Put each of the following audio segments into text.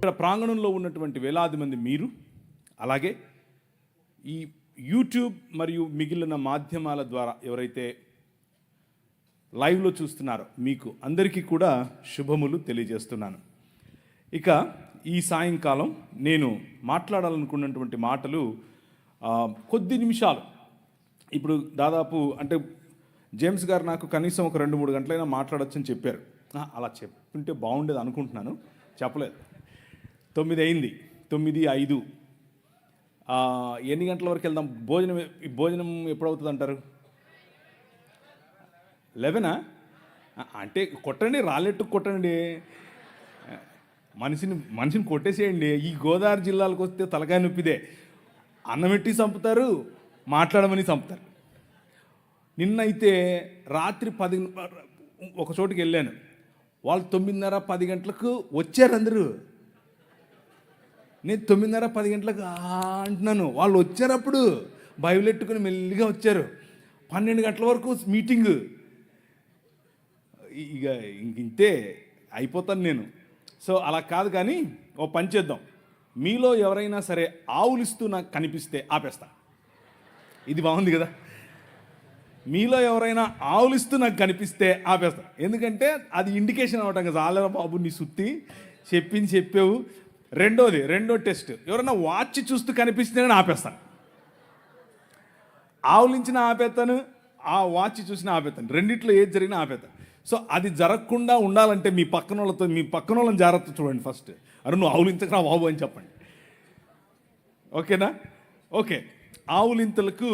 ఇక్కడ ప్రాంగణంలో ఉన్నటువంటి వేలాది మంది మీరు, అలాగే ఈ యూట్యూబ్ మరియు మిగిలిన మాధ్యమాల ద్వారా ఎవరైతే లైవ్లో చూస్తున్నారో మీకు అందరికీ కూడా శుభములు తెలియజేస్తున్నాను. ఇక ఈ సాయంకాలం నేను మాట్లాడాలనుకున్నటువంటి మాటలు కొద్ది నిమిషాలు. ఇప్పుడు దాదాపు అంటే జేమ్స్ గారు నాకు కనీసం ఒక 2-3 గంటలైనా మాట్లాడొచ్చని చెప్పారు. అలా చెప్పుంటే బాగుండేది అనుకుంటున్నాను, చెప్పలేదు. 9 అయింది, 9:05. ఎన్ని గంటల వరకు వెళ్దాం? భోజనం ఎప్పుడవుతుంది అంటారు? 11 అంటే కొట్టండి, రాళ్ళెట్టు కొట్టండి, మనిషిని కొట్టేసేయండి. ఈ గోదావరి జిల్లాలకు వస్తే తలకాయ నొప్పిదే. అన్నమెట్టి చంపుతారు, మాట్లాడమని చంపుతారు. నిన్నైతే రాత్రి 10 ఒక చోటుకి వెళ్ళాను. వాళ్ళు 9:30-10 గంటలకు వచ్చారు అందరూ. నేను 9:30-10 గంటలకు అంటున్నాను, వాళ్ళు వచ్చారు. అప్పుడు బైబిల్ ఎట్టుకుని మెల్లిగా వచ్చారు. 12 గంటల వరకు మీటింగ్. ఇక ఇంతే అయిపోతాను నేను. సో అలా కాదు, కానీ ఓ పని చేద్దాం. మీలో ఎవరైనా సరే ఆవులిస్తూ నాకు కనిపిస్తే ఆపేస్తా. ఇది బాగుంది కదా? మీలో ఎవరైనా ఆవులిస్తూ నాకు కనిపిస్తే ఆపేస్తా. ఎందుకంటే అది ఇండికేషన్ అవటం కదా, చాలరా బాబు నీ సుత్తి చెప్పావు. రెండో టెస్ట్, ఎవరైనా వాచ్ చూస్తూ కనిపిస్తే నేను ఆపేస్తాను. ఆవులించిన ఆపేస్తాను, ఆ వాచ్ చూసిన ఆపేస్తాను. రెండిట్లో ఏది జరిగినా ఆపేస్తాను. సో అది జరగకుండా ఉండాలంటే మీ పక్కన వాళ్ళని జాగ్రత్త చూడండి. ఫస్ట్ అరే నువ్వు ఆవులింతకు రా బాబు అని చెప్పండి. ఓకేనా? ఓకే. ఆవులింతలకు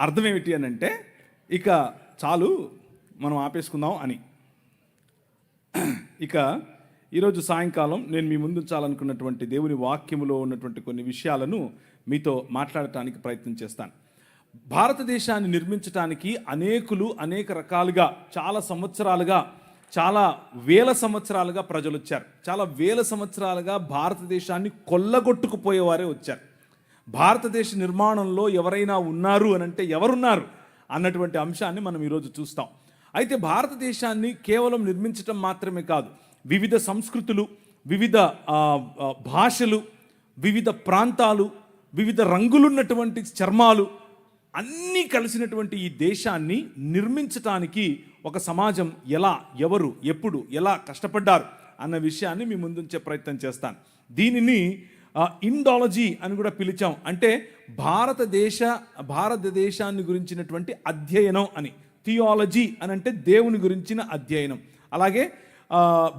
అర్థం ఏమిటి అని అంటే, ఇక చాలు మనం ఆపేసుకుందాం అని. ఇక ఈరోజు సాయంకాలం నేను మీ ముందు ఉంచాలనుకున్నటువంటి దేవుని వాక్యములో ఉన్నటువంటి కొన్ని విషయాలను మీతో మాట్లాడటానికి ప్రయత్నం చేస్తాను. భారతదేశాన్ని నిర్మించడానికి అనేక రకాలుగా చాలా సంవత్సరాలుగా, చాలా వేల సంవత్సరాలుగా ప్రజలు వచ్చారు. చాలా వేల సంవత్సరాలుగా భారతదేశాన్ని కొల్లగొట్టుకుపోయేవారే వచ్చారు. భారతదేశ నిర్మాణంలో ఎవరైనా ఉన్నారు అని అంటే ఎవరున్నారు అన్నటువంటి అంశాన్ని మనం ఈరోజు చూస్తాం. అయితే భారతదేశాన్ని కేవలం నిర్మించటం మాత్రమే కాదు, వివిధ సంస్కృతులు, వివిధ భాషలు, వివిధ ప్రాంతాలు, వివిధ రంగులున్నటువంటి చర్మాలు అన్నీ కలిసినటువంటి ఈ దేశాన్ని నిర్మించటానికి ఒక సమాజం ఎవరు ఎప్పుడు ఎలా కష్టపడ్డారు అన్న విషయాన్ని మీ ముందుంచే ప్రయత్నం చేస్తాను. దీనిని ఇండాలజీ అని కూడా పిలిచాం. అంటే భారతదేశాన్ని గురించినటువంటి అధ్యయనం అని. థియాలజీ అని అంటే దేవుని గురించిన అధ్యయనం, అలాగే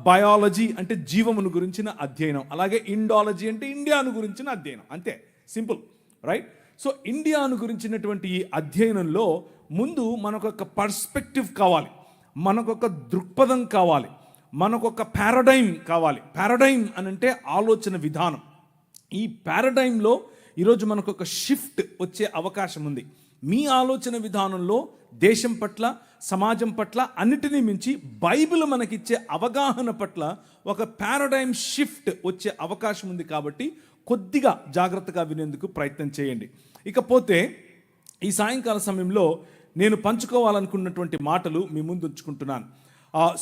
బయాలజీ అంటే జీవమును గురించిన అధ్యయనం, అలాగే ఇండాలజీ అంటే ఇండియాను గురించిన అధ్యయనం. అంతే, సింపుల్, రైట్? సో ఇండియాను గురించినటువంటి ఈ అధ్యయనంలో ముందు మనకొక పర్స్పెక్టివ్ కావాలి, మనకొక దృక్పథం కావాలి, మనకొక పారాడైమ్ కావాలి. పారాడైమ్ అని అంటే ఆలోచన విధానం. ఈ పారాడైమ్లో ఈరోజు మనకు ఒక షిఫ్ట్ వచ్చే అవకాశం ఉంది. మీ ఆలోచన విధానంలో దేశం పట్ల, సమాజం పట్ల, అన్నిటినీ మించి బైబిల్ మనకిచ్చే అవగాహన పట్ల ఒక పారాడైమ్ షిఫ్ట్ వచ్చే అవకాశం ఉంది. కాబట్టి కొద్దిగా జాగ్రత్తగా వినేందుకు ప్రయత్నం చేయండి. ఇకపోతే ఈ సాయంకాల సమయంలో నేను పంచుకోవాలనుకున్నటువంటి మాటలు మీ ముందు ఉంచుకుంటున్నాను.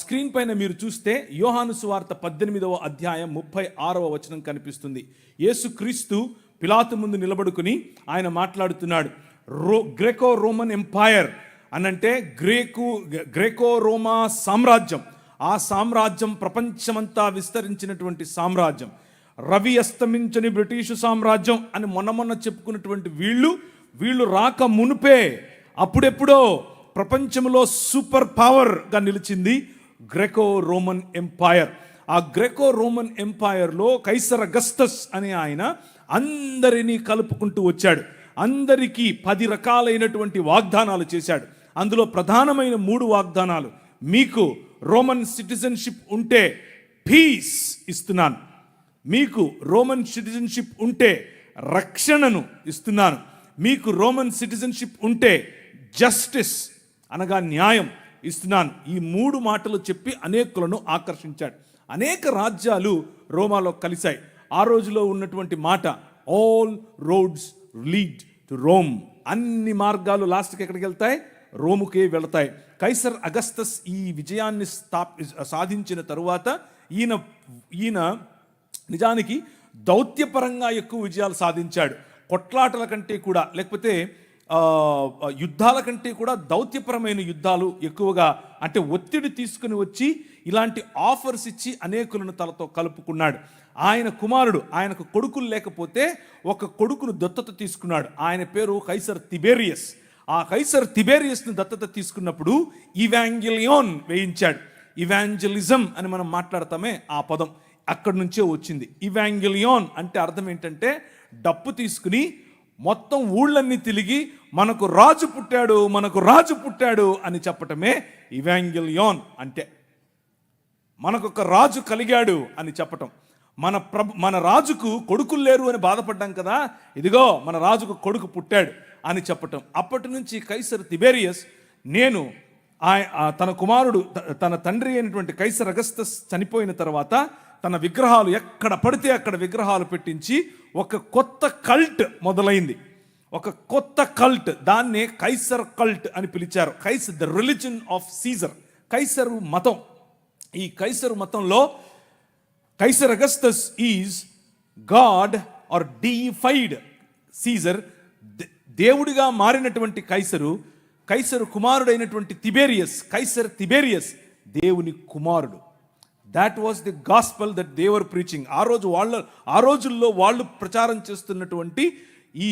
స్క్రీన్ పైన మీరు చూస్తే యోహాను సువార్త 18వ అధ్యాయం 36వ వచనం కనిపిస్తుంది. యేసుక్రీస్తు పిలాతు ముందు నిలబడుకుని ఆయన మాట్లాడుతున్నాడు. గ్రేకో రోమన్ ఎంపైర్ అనంటే గ్రేకో రోమా సామ్రాజ్యం. ఆ సామ్రాజ్యం ప్రపంచమంతా విస్తరించినటువంటి సామ్రాజ్యం. రవి అస్తమించని బ్రిటిషు సామ్రాజ్యం అని మొన్న చెప్పుకున్నటువంటి వీళ్ళు రాక మునుపే అప్పుడెప్పుడో ప్రపంచంలో సూపర్ పవర్గా నిలిచింది గ్రేకో రోమన్ ఎంపైర్. ఆ గ్రేకో రోమన్ ఎంపైర్లో కైసర్ అగస్టస్ అనే ఆయన అందరినీ కలుపుకుంటూ వచ్చాడు. అందరికీ 10 రకాలైనటువంటి వాగ్దానాలు చేశాడు. అందులో ప్రధానమైన 3 వాగ్దానాలు: మీకు రోమన్ సిటిజన్షిప్ ఉంటే పీస్ ఇస్తున్నాను, మీకు రోమన్ సిటిజన్షిప్ ఉంటే రక్షణను ఇస్తున్నాను, మీకు రోమన్ సిటిజన్షిప్ ఉంటే జస్టిస్ అనగా న్యాయం ఇస్తున్నాను. ఈ 3 మాటలు చెప్పి అనేకులను ఆకర్షించాడు. అనేక రాజ్యాలు రోమాలో కలిశాయి. ఆ రోజులో ఉన్నటువంటి మాట all roads lead to Rome. అన్ని మార్గాలు లాస్ట్కి ఎక్కడికి వెళ్తాయి? రోముకే వెళతాయి. కైసర్ అగస్తస్ ఈ విజయాన్ని సాధించిన తరువాత ఈయన నిజానికి దౌత్యపరంగా ఎక్కువ విజయాలు సాధించాడు. కొట్లాటల కంటే కూడా, లేకపోతే యుద్ధాల కంటే కూడా దౌత్యపరమైన యుద్ధాలు ఎక్కువగా, అంటే ఒత్తిడి తీసుకుని వచ్చి ఇలాంటి ఆఫర్స్ ఇచ్చి అనేకులను తనతో కలుపుకున్నాడు. ఆయన కుమారుడు, ఆయనకు కొడుకులు లేకపోతే ఒక కొడుకును దత్తత తీసుకున్నాడు. ఆయన పేరు కైసర్ తిబేరియస్. ఆ కైసర్ తిబేరియస్ను దత్తత తీసుకున్నప్పుడు ఇవాంజెలియోన్ వేయించాడు. ఇవాంజలిజం అని మనం మాట్లాడతామే, ఆ పదం అక్కడి నుంచే వచ్చింది. ఇవాంజెలియోన్ అంటే అర్థం ఏంటంటే డప్పు తీసుకుని మొత్తం ఊళ్ళన్నీ తిరిగి మనకు రాజు పుట్టాడు, మనకు రాజు పుట్టాడు అని చెప్పటమే ఇవాంజెలియోన్ అంటే. మనకొక రాజు కలిగాడు అని చెప్పటం. మన రాజుకు కొడుకులు లేరు అని బాధపడ్డాం కదా, ఇదిగో మన రాజుకు కొడుకు పుట్టాడు అని చెప్పటం. అప్పటి నుంచి కైసర్ తిబేరియస్ తన కుమారుడు, తన తండ్రి అయినటువంటి కైసర్ అగస్తస్ చనిపోయిన తర్వాత తన విగ్రహాలు ఎక్కడ పడితే అక్కడ విగ్రహాలు పెట్టించి ఒక కొత్త కల్ట్ మొదలైంది. ఒక కొత్త కల్ట్, దాన్నే కైసర్ కల్ట్ అని పిలిచారు. Kaiser, the religion of Caesar, Kaiser మతం. ఈ కైసరు మతంలో Kaiser Augustus is god or deified Caesar, దేవుడిగా మారినటువంటి కైసరు కుమారుడైనటువంటి తిబేరియస్, కైసర్ తిబేరియస్ దేవుని కుమారుడు. That was the gospel that they were preaching. ఆ రోజుల్లో వాళ్ళు ప్రచారం చేస్తున్నటువంటి ఈ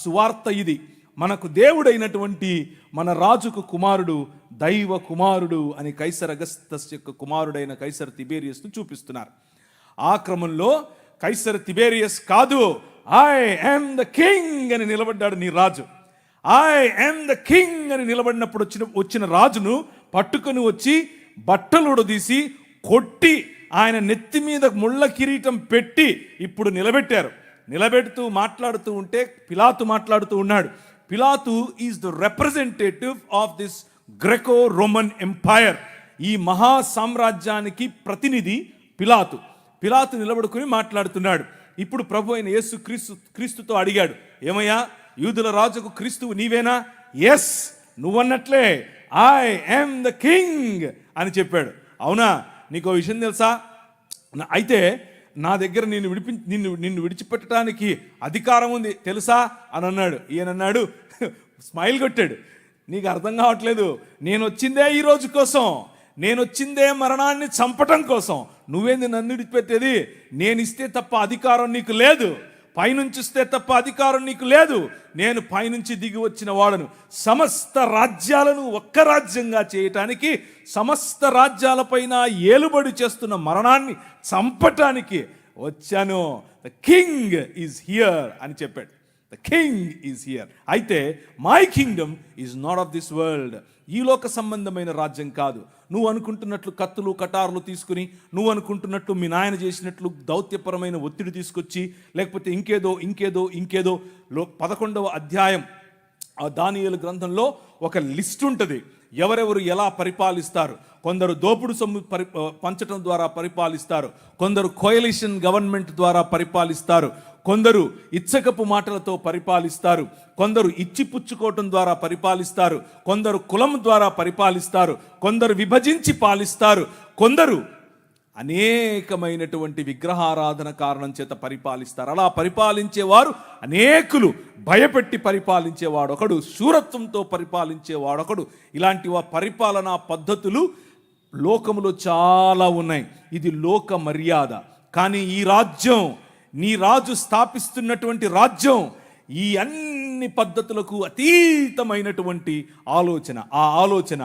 సువార్త ఇది. మనకు దేవుడైనటువంటి మన రాజుకు కుమారుడు, దైవ కుమారుడు అని కైసర్ అగస్తస్ యొక్క కుమారుడైన కైసర్ తిబేరియస్ను చూపిస్తున్నారు. ఆ క్రమంలో కైసర్ తిబేరియస్ కాదు, ఐ యామ్ ద కింగ్ అని నిలబడ్డాడు నీ రాజు. ఐ యామ్ ద కింగ్ అని నిలబడినప్పుడు వచ్చిన రాజును పట్టుకొని వచ్చి బట్టలు ఉడదీసి కొట్టి ఆయన నెత్తి మీద ముళ్ళ కిరీటం పెట్టి ఇప్పుడు నిలబెట్టారు. నిలబెడుతూ మాట్లాడుతూ ఉంటే పిలాతు మాట్లాడుతూ ఉన్నాడు. పిలాతు is the representative of this Graeco Roman empire. ఈ మహా సామ్రాజ్యానికి ప్రతినిధి పిలాతు నిలబడుకుని మాట్లాడుతున్నాడు. ఇప్పుడు ప్రభు అయిన యేసు క్రీస్తుతో అడిగాడు, ఏమయ్యా యూదుల రాజుకు క్రీస్తువు నీవేనా? ఎస్, నువ్వన్నట్లే ఐ యామ్ ద కింగ్ అని చెప్పాడు. అవునా, నీకో విషయం తెలుసా? అయితే నా దగ్గర నిన్ను విడిచిపెట్టడానికి అధికారం ఉంది తెలుసా అని అన్నాడు. ఈయనన్నాడు, స్మైల్ కొట్టాడు, నీకు అర్థం కావట్లేదు, నేను వచ్చిందే ఈ రోజు కోసం, నేను వచ్చిందే మరణాన్ని చంపటం కోసం, నువ్వేంది నన్ను విడిచిపెట్టేది? నేను ఇస్తే తప్ప అధికారం నీకు లేదు, పైనుంచి ఇస్తే తప్ప అధికారం నీకు లేదు. నేను పైనుంచి దిగి వచ్చిన వాడను, సమస్త రాజ్యాలను ఒక్క రాజ్యంగా చేయటానికి, సమస్త రాజ్యాలపైన ఏలుబడి చేస్తున్న మరణాన్ని చంపటానికి వచ్చాను. ద కింగ్ ఈజ్ హియర్ అని చెప్పాడు. The king is here. అయితే my kingdom is not of this world. ఈ లోక సంబంధమైన రాజ్యం కాదు. నువ్వు అనుకుంటున్నట్లు కత్తులు కటారులు తీసుకుని, నువ్వు అనుకుంటున్నట్లు మీ నాయన చేసినట్లు దౌత్యపరమైన ఒత్తిడి తీసుకొచ్చి, లేకపోతే ఇంకేదో 11వ అధ్యాయం దానియేలు గ్రంథంలో ఒక లిస్ట్ ఉంటుంది, ఎవరెవరు ఎలా పరిపాలిస్తారు. కొందరు దోపుడు సొమ్ము పంచడం ద్వారా పరిపాలిస్తారు, కొందరు కోయలిషన్ గవర్నమెంట్ ద్వారా పరిపాలిస్తారు, కొందరు ఇచ్చకపు మాటలతో పరిపాలిస్తారు, కొందరు ఇచ్చిపుచ్చుకోవటం ద్వారా పరిపాలిస్తారు, కొందరు కులం ద్వారా పరిపాలిస్తారు, కొందరు విభజించి పాలిస్తారు, కొందరు అనేకమైనటువంటి విగ్రహారాధన కారణం చేత పరిపాలిస్తారు. అలా పరిపాలించేవారు అనేకులు. భయపెట్టి పరిపాలించేవాడు ఒకడు, శూరత్వంతో పరిపాలించేవాడొకడు. ఇలాంటి పరిపాలనా పద్ధతులు లోకములో చాలా ఉన్నాయి. ఇది లోక మర్యాద. కానీ ఈ రాజ్యం, నీ రాజు స్థాపిస్తున్నటువంటి రాజ్యం, ఈ అన్ని పద్ధతులకు అతీతమైనటువంటి ఆలోచన. ఆ ఆలోచన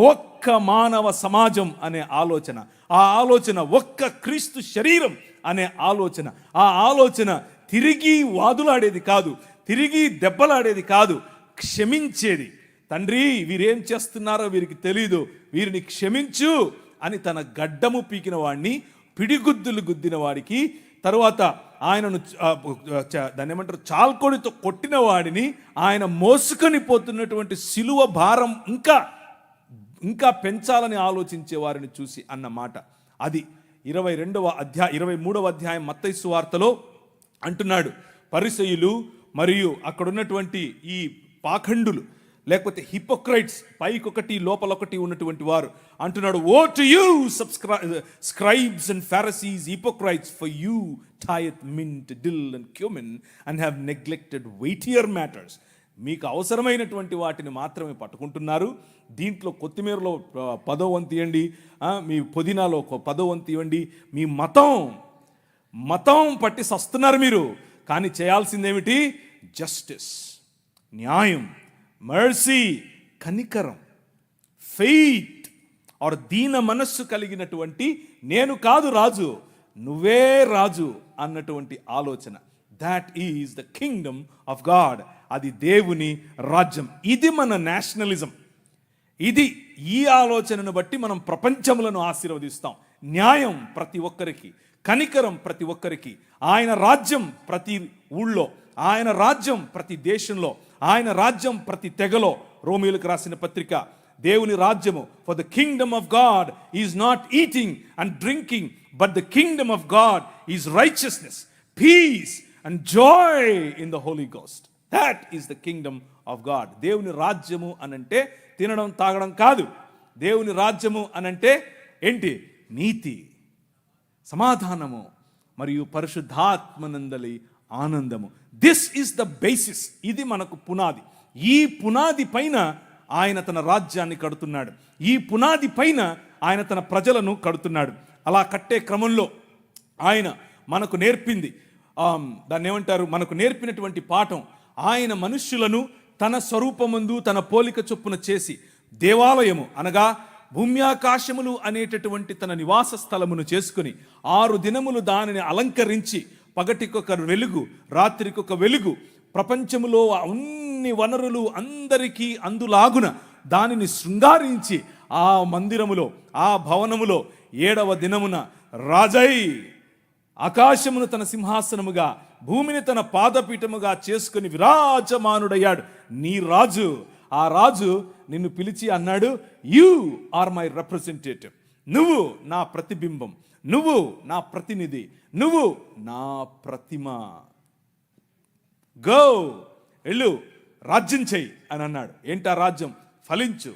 ఒక్క మానవ సమాజం అనే ఆలోచన, ఆ ఆలోచన ఒక్క క్రీస్తు శరీరం అనే ఆలోచన. ఆ ఆలోచన తిరిగి వాదులాడేది కాదు, తిరిగి దెబ్బలాడేది కాదు, క్షమించేది. తండ్రి, వీరేం చేస్తున్నారో వీరికి తెలీదు, వీరిని క్షమించు అని తన గడ్డము పీకిన వాడిని, పిడిగుద్దులు గుద్దిన వాడికి, తరువాత ఆయనను దాన్ని ఏమంటారు, చాల్కొడితో కొట్టిన వాడిని, ఆయన మోసుకొని పోతున్నటువంటి సిలువ భారం ఇంకా పెంచాలని ఆలోచించే వారిని చూసి అన్న మాట. అది 23వ అధ్యాయం మత్తయి సువార్తలో అంటున్నాడు. పరిసయ్యులు మరియు అక్కడ ఉన్నటువంటి ఈ పాఖండులు లేకపోతే హిపోక్రైట్స్, పైకొకటి లోపలొకటి ఉన్నటువంటి వారు అంటున్నాడు, woe to you scribes and Pharisees hypocrites, for you tithe mint dill and cumin and have neglected weightier matters. మీకు అవసరమైనటువంటి వాటిని మాత్రమే పట్టుకుంటున్నారు. దీంట్లో కొత్తిమీరలో 10వ వంతు ఇవ్వండి, మీ పుదీనాలో 10వ వంతు ఇవ్వండి. మీ మతం పట్టి సస్తున్నారు మీరు. కానీ చేయాల్సిందేమిటి? జస్టిస్, న్యాయం, మర్సీ, కనికరం, ఫెయిత్ ఆర్ దీన మనస్సు కలిగినటువంటి, నేను కాదు రాజు, నువ్వే రాజు అన్నటువంటి ఆలోచన. That is the kingdom of God. అది దేవుని రాజ్యం. ఇది మన నేషనలిజం. ఈ ఆలోచనను బట్టి మనం ప్రపంచములను ఆశీర్వదిస్తాం. న్యాయం ప్రతి ఒక్కరికి, కనికరం ప్రతి ఒక్కరికి, ఆయన రాజ్యం ప్రతి ఊళ్ళో, ఆయన రాజ్యం ప్రతి దేశంలో, ఆయన రాజ్యం ప్రతి తెగలో. రోమీయులకు రాసిన పత్రిక, దేవుని రాజ్యము, for the kingdom of God is not eating and drinking, but the kingdom of God is righteousness, peace and joy in the Holy Ghost. That is the kingdom of God. దేవుని రాజ్యము అనంటే తినడం తాగడం కాదు. దేవుని రాజ్యము అనంటే ఏంటి? నీతి, సమాధానము మరియు పరిశుద్ధాత్మనందలి ఆనందము. This is the basis. ఇది మనకు పునాది. ఈ పునాది పైన ఆయన తన రాజ్యాన్ని కడుతున్నాడు. ఈ పునాది పైన ఆయన తన ప్రజలను కడుతున్నాడు. అలా కట్టే క్రమంలో ఆయన మనకు నేర్పింది, దాన్ని ఏమంటారు, మనకు నేర్పినటువంటి పాఠం, ఆయన మనుష్యులను తన స్వరూపమందు తన పోలిక చొప్పున చేసి దేవాలయము అనగా భూమ్యాకాశములు అనేటటువంటి తన నివాస స్థలమును చేసుకుని 6 దినములు దానిని అలంకరించి, పగటికొక వెలుగు, రాత్రికొక వెలుగు, ప్రపంచములో అన్ని వనరులు అందరికీ అందులాగున దానిని శృంగారించి ఆ మందిరములో, ఆ భవనములో 7వ దినమున రాజై ఆకాశమును తన సింహాసనముగా, భూమిని తన పాదపీఠముగా చేసుకుని విరాజమానుడయ్యాడు. నీ రాజు, ఆ రాజు నిన్ను పిలిచి అన్నాడు, యు ఆర్ మై రిప్రజెంటేటివ్. నువ్వు నా ప్రతిబింబం, నువ్వు నా ప్రతినిధి, నువ్వు నా ప్రతిమ. గో, వెళ్ళు, రాజ్యం చెయ్యి అని అన్నాడు. ఏంటా రాజ్యం? ఫలించు,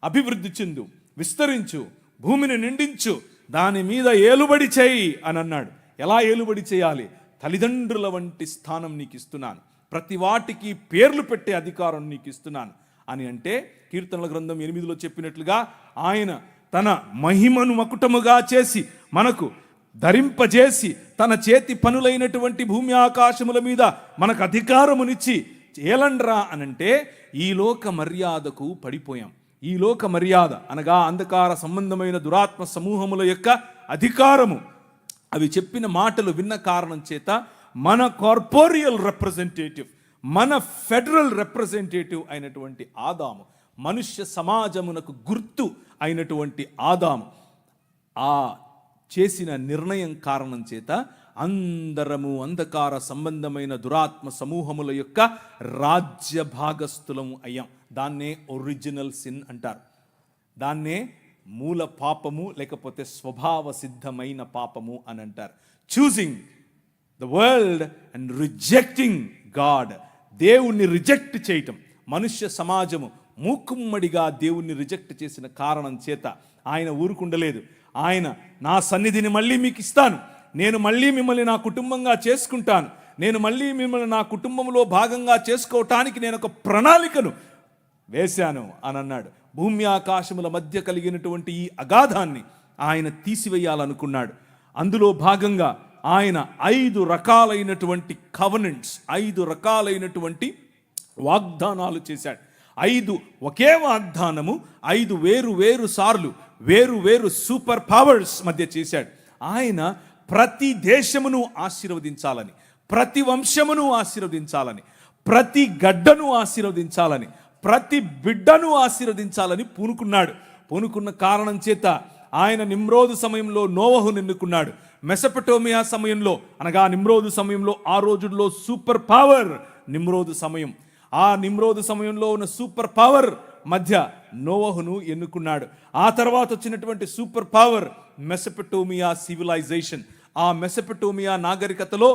అభివృద్ధి చెందు, విస్తరించు, భూమిని నిండించు, దాని మీద ఏలుబడి చేయి అని అన్నాడు. ఎలా ఏలుబడి చేయాలి? తల్లిదండ్రుల వంటి స్థానం నీకు ఇస్తున్నాను, ప్రతి వాటికి పేర్లు పెట్టే అధికారం నీకు ఇస్తున్నాను అని అంటే, కీర్తనల గ్రంథం 8లో చెప్పినట్లుగా ఆయన తన మహిమను మకుటముగా చేసి మనకు ధరింపజేసి తన చేతి పనులైనటువంటి భూమి ఆకాశముల మీద మనకు అధికారమునిచ్చి ఏలండ్రా అనంటే, ఈ లోక మర్యాదకు పడిపోయాం. ఈ లోక మర్యాద అనగా అంధకార సంబంధమైన దురాత్మ సమూహముల యొక్క అధికారము, అవి చెప్పిన మాటలు విన్న కారణం చేత మన కార్పోరియల్ రిప్రజెంటేటివ్, మన ఫెడరల్ రిప్రజెంటేటివ్ అయినటువంటి ఆదాము, మనుష్య సమాజమునకు గుర్తు అయినటువంటి ఆదాము, ఆ చేసిన నిర్ణయం కారణం చేత అందరము అంధకార సంబంధమైన దురాత్మ సమూహముల యొక్క రాజ్య భాగస్థులము అయ్యాం. దాన్నే ఒరిజినల్ సిన్ అంటారు. దాన్నే మూల పాపము లేకపోతే స్వభావ సిద్ధమైన పాపము అని అంటారు. Choosing the world and rejecting God. దేవుణ్ణి రిజెక్ట్ చేయటం. మనుష్య సమాజము మూకుమ్మడిగా దేవుణ్ణి రిజెక్ట్ చేసిన కారణం చేత ఆయన ఊరుకుండలేదు. ఆయన నా సన్నిధిని మళ్ళీ మీకు ఇస్తాను, నేను మళ్ళీ మిమ్మల్ని నా కుటుంబంగా చేసుకుంటాను, నేను మళ్ళీ మిమ్మల్ని నా కుటుంబంలో భాగంగా చేసుకోవటానికి నేను ఒక ప్రణాళికను వేశాను అని అన్నాడు. భూమి ఆకాశముల మధ్య కలిగినటువంటి ఈ అగాధాన్ని ఆయన తీసివేయాలనుకున్నాడు. అందులో భాగంగా ఆయన 5 రకాలైనటువంటి కవెనెంట్స్, 5 రకాలైనటువంటి వాగ్దానాలు చేశాడు. 5 ఒకే వాగ్దానము 5 వేరు సార్లు వేరు సూపర్ పవర్స్ మధ్య చేశాడు. ఆయన ప్రతి దేశమును ఆశీర్వదించాలని, ప్రతి వంశమును ఆశీర్వదించాలని, ప్రతి గడ్డను ఆశీర్వదించాలని, ప్రతి బిడ్డను ఆశీర్వదించాలని పూనుకున్న కారణం చేత ఆయన నిమ్రోదు సమయంలో నోవహును ఎన్నుకున్నాడు. మెసపటోమియా సమయంలో అనగా నిమ్రోదు సమయంలో, ఆ రోజుల్లో సూపర్ పవర్ నిమ్రోదు సమయం, ఆ నిమ్రోదు సమయంలో ఉన్న సూపర్ పవర్ మధ్య నోవహును ఎన్నుకున్నాడు. ఆ తర్వాత వచ్చినటువంటి సూపర్ పవర్ మెసపటోమియా సివిలైజేషన్. ఆ మెసపటోమియా నాగరికతలో